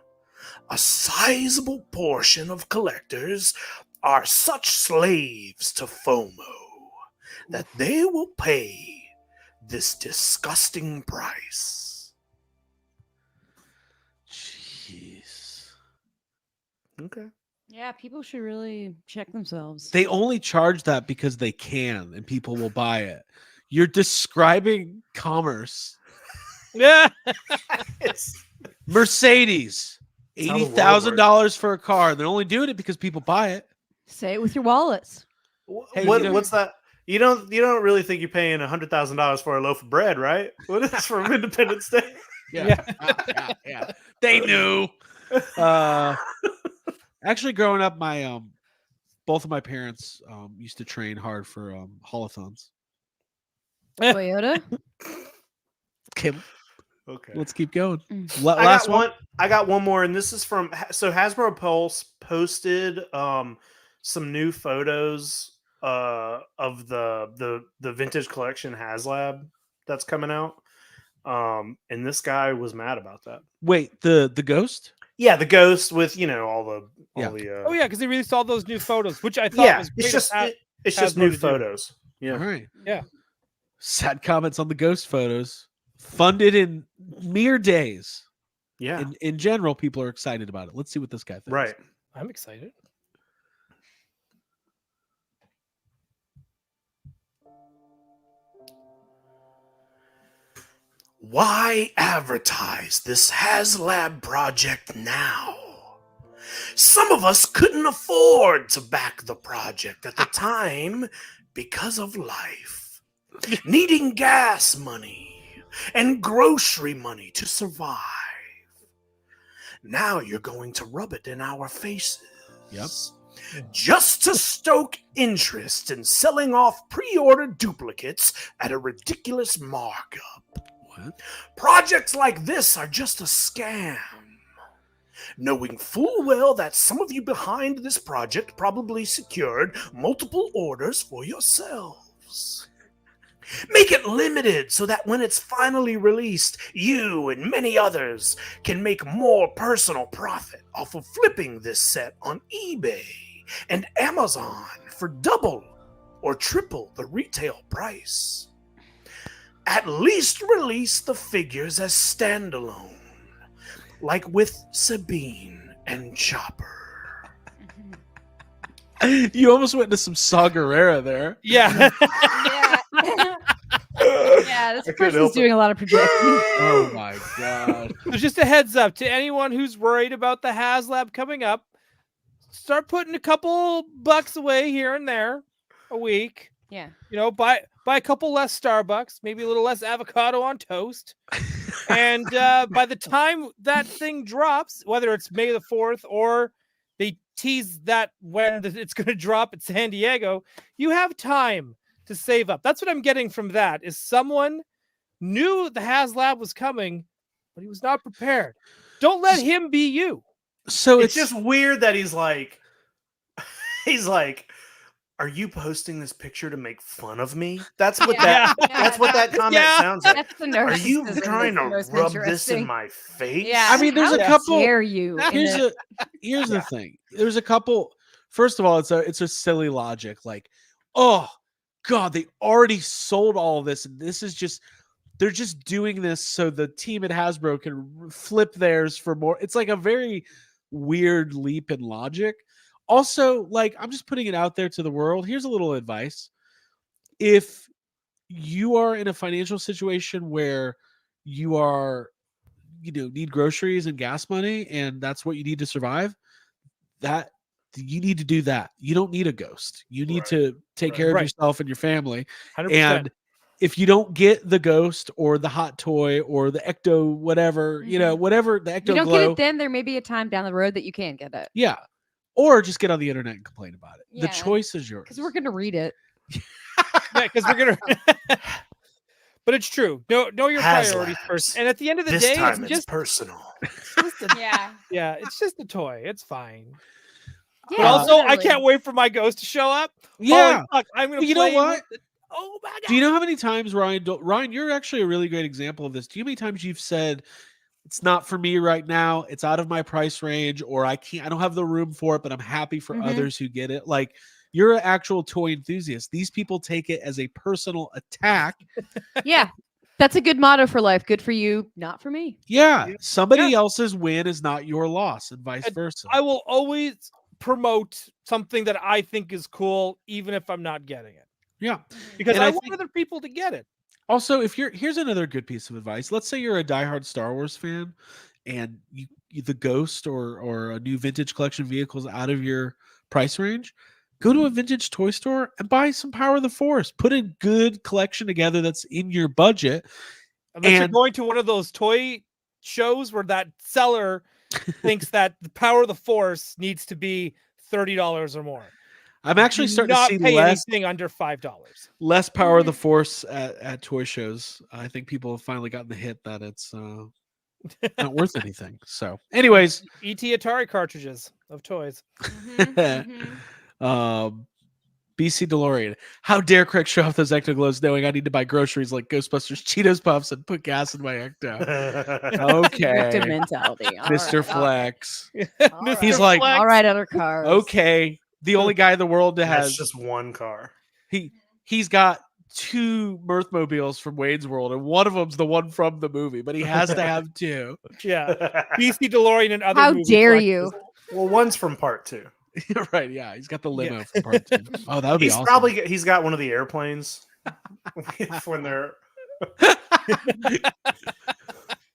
a sizable portion of collectors are such slaves to FOMO that they will pay this disgusting price. Jeez. Okay. Yeah, people should really check themselves. They only charge that because they can, and people will buy it. You're describing commerce. Yeah. It's Mercedes, That's how the world $80,000 for a car. They're only doing it because people buy it. Say it with your wallets. Hey, what, you know- what's that? You don't really think you're paying $100,000 for a loaf of bread, right? What is this from Independence Day? Yeah. Yeah. They knew. Actually, growing up, my both of my parents used to train hard for holothons. Toyota. Okay, Okay. let's keep going. I Last got one. I got one more, and this is from Hasbro Pulse posted some new photos of the vintage collection HasLab that's coming out. And this guy was mad about that. Wait, the ghost? Yeah, the ghost with all the Oh yeah, because they released all those new photos, which I thought yeah, was it's great just of it's just Hasbro new to do. photos. Yeah. All right. Yeah. Sad comments on the ghost photos. Funded in mere days. Yeah. In general, people are excited about it. Let's see what this guy thinks. Right. I'm excited. Why advertise this HasLab project now? Some of us couldn't afford to back the project at the time because of life, needing gas money and grocery money to survive. Now you're going to rub it in our faces. Yep. Just to stoke interest in selling off pre-ordered duplicates at a ridiculous markup. What? Projects like this are just a scam. Knowing full well that some of you behind this project probably secured multiple orders for yourselves. Make it limited so that when it's finally released, you and many others can make more personal profit off of flipping this set on eBay and Amazon for double or triple the retail price. At least release the figures as standalone, like with Sabine and Chopper. You almost went into some Saw Gerrera there. Yeah. Yeah, this person's doing a lot of projecting. Oh my gosh. So just a heads up to anyone who's worried about the HasLab coming up. Start putting a couple bucks away here and there a week. Yeah. Buy a couple less Starbucks, maybe a little less avocado on toast. And by the time that thing drops, whether it's May the 4th or they tease that when it's going to drop at San Diego, you have time to save up. That's what I'm getting from that, is someone knew the HasLab was coming, but he was not prepared. Don't let him be you. So It's just weird that he's like, are you posting this picture to make fun of me? That's what that's what that comment sounds like. That's the Are you narcissism trying that's to most rub this in interesting. my face? Yeah. I mean, there's a How couple. dare you? Here's the thing. There's a couple. First of all, it's a silly logic. Like, oh God, they already sold all of this, and this is just they're just doing this so the team at Hasbro can flip theirs for more. It's like a very weird leap in logic. Also, like, I'm just putting it out there to the world. Here's a little advice. If you are in a financial situation where you are, need groceries and gas money, and that's what you need to survive, that you need to do that. You don't need a ghost. You need to take care of yourself and your family. 100%. And if you don't get the ghost or the hot toy or the ecto whatever, whatever the ecto You don't glow, get it then, there may be a time down the road that you can get it. yeah. Or just get on the internet and complain about it. Yeah. The choice is yours. Because we're going to read it. Yeah, because we're gonna. But it's true. Know your priorities first. And at the end of the day, it's just personal. Yeah. Yeah, it's just a toy. It's fine. Yeah, But also, I literally. can't wait for my ghost to show up. Yeah. Holy fuck, I'm gonna. But you play know what? with it. Oh my god. Do you know how many times, Ryan, you're actually a really great example of this. Do you know how many times you've said, it's not for me right now, it's out of my price range, or I don't have the room for it, but I'm happy for others who get it? Like, you're an actual toy enthusiast. These people take it as a personal attack. Yeah. That's a good motto for life. Good for you, not for me. Yeah. Somebody else's win is not your loss, and vice versa. I will always promote something that I think is cool, even if I'm not getting it. Yeah. Because And I I want think- other people to get it. Also, here's another good piece of advice. Let's say you're a diehard Star Wars fan, and the Ghost or a new vintage collection vehicle is out of your price range. Go to a vintage toy store and buy some Power of the Force. Put a good collection together that's in your budget. Unless you're And- going to one of those toy shows where that seller thinks that the Power of the Force needs to be $30 or more. I'm actually Do starting to not see pay less anything under $5. Power of the Force at toy shows. I think people have finally gotten the hit that it's not worth anything. So, anyways, ET Atari cartridges of toys. BC DeLorean. How dare Craig show off those Ecto-Glows knowing I need to buy groceries like Ghostbusters Cheetos Puffs and put gas in my Ecto. Okay. Victim mentality. All Mr. right, Flex. all right. He's like, All right, other cars. okay. The only guy in the world that That's has just one car. he's got 2 Mirthmobiles from Wayne's World, and one of them's the one from the movie, but he has to have 2. Yeah. BC DeLorean and other How movie dare collectors. you? Well, one's from part 2. Right, yeah. He's got the limo from part 2. Oh, that would be awesome. He's got one of the airplanes when they're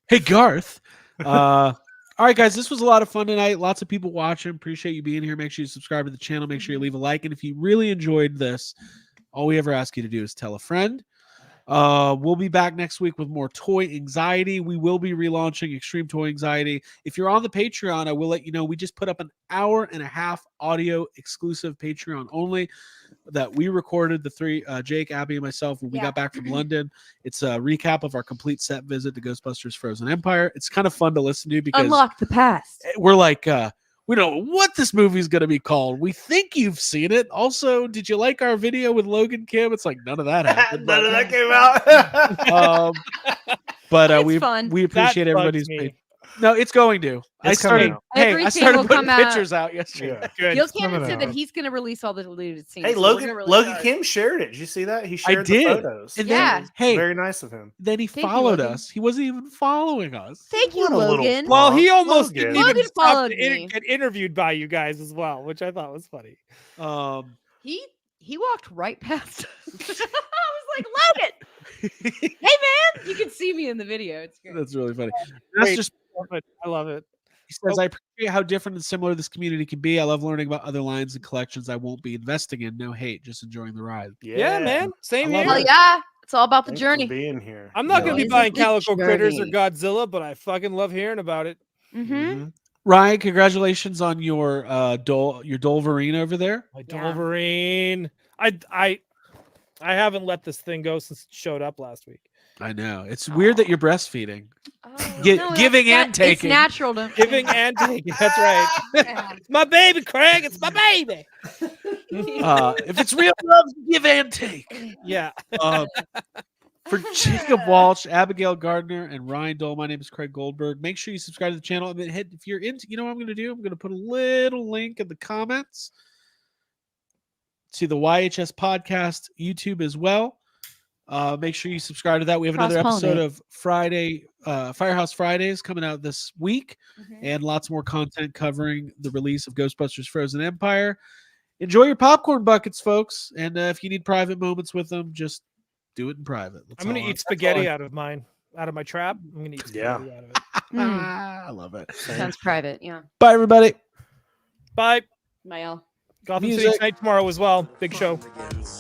Hey, Garth. All right, guys, this was a lot of fun tonight. Lots of people watching. Appreciate you being here. Make sure you subscribe to the channel. Make sure you leave a like. And if you really enjoyed this, all we ever ask you to do is tell a friend. We'll be back next week with more Toy Anxiety. We will be relaunching Extreme Toy Anxiety. If you're on the Patreon, I will let you know we just put up an 1.5-hour audio exclusive Patreon only that we recorded, the 3 Jake, Abby, and myself when we got back from London. It's a recap of our complete set visit to Ghostbusters Frozen Empire. It's kind of fun to listen to because Unlock the past. we're like we don't know what this movie's going to be called. We think you've seen it. Also, did you like our video with Logan Kim? It's like none of that happened. none of that came out. But It's we fun. appreciate That bugs everybody's me. patience. No, it's going to. I It's coming started. out. Hey, I Everything started will putting come out. pictures out yesterday. Yeah. Good. Gil coming Cannon said that out. he's going to release all the deleted scenes. Hey, so we're Logan gonna really Logan start. Kim shared it. Did you see that? He shared did. the photos. And Yeah. then, hey, Very nice of him. then he Thank you, followed Logan. us. He wasn't even following us. Thank you, What a little Logan. fuck. Well, he almost Logan. didn't even Logan stop followed to me. get interviewed by you guys as well, which I thought was funny. He walked right past us. I was like, Logan, hey man, you can see me in the video. It's great. That's really funny. That's Great. just. I love it. He says, I appreciate how different and similar this community can be. I love learning about other lines and collections I won't be investing in. No hate, just enjoying the ride. Yeah, man. Same I love here. Hell yeah, it's all about the Thanks journey. for being here. I'm not Yeah. going to be It's buying the Calico Critters or journey. Godzilla, but I fucking love hearing about it. Mm-hmm. Ryan, congratulations on your Dolverine over there. My Yeah. Wolverine. I haven't let this thing go since it showed up last week. I know. It's weird that you're breastfeeding. Oh, Giving and taking. It's natural to Giving and taking. That's right. Yeah. It's my baby, Craig. It's my baby. If it's real love, give and take. Yeah. For Jacob Walsh, Abigail Gardner, and Ryan Dole, my name is Craig Goldberg. Make sure you subscribe to the channel. I mean, if you're into, you know what I'm going to do? I'm going to put a little link in the comments to the YHS podcast YouTube as well. Make sure you subscribe to that. We have another episode of Firehouse Fridays coming out this week, and lots more content covering the release of Ghostbusters Frozen Empire. Enjoy your popcorn buckets, folks. And if you need private moments with them, just do it in private. I'm going to eat spaghetti out of my trap. I'm going to eat spaghetti out of it. I love it. Sounds private. Yeah. Bye, everybody. Bye. Mael. Gotham City Music. tonight, tomorrow as well. Big show.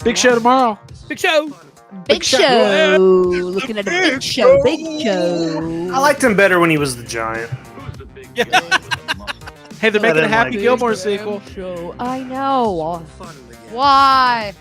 Big show tomorrow. Big show. Big show. Looking at a big show. Big show. I liked him better when he was the giant. Who's the big Yeah. guy with the muscle? Hey, they're I making a didn't Happy like it. Gilmore sequel. Show. I know. Fun begins. Why?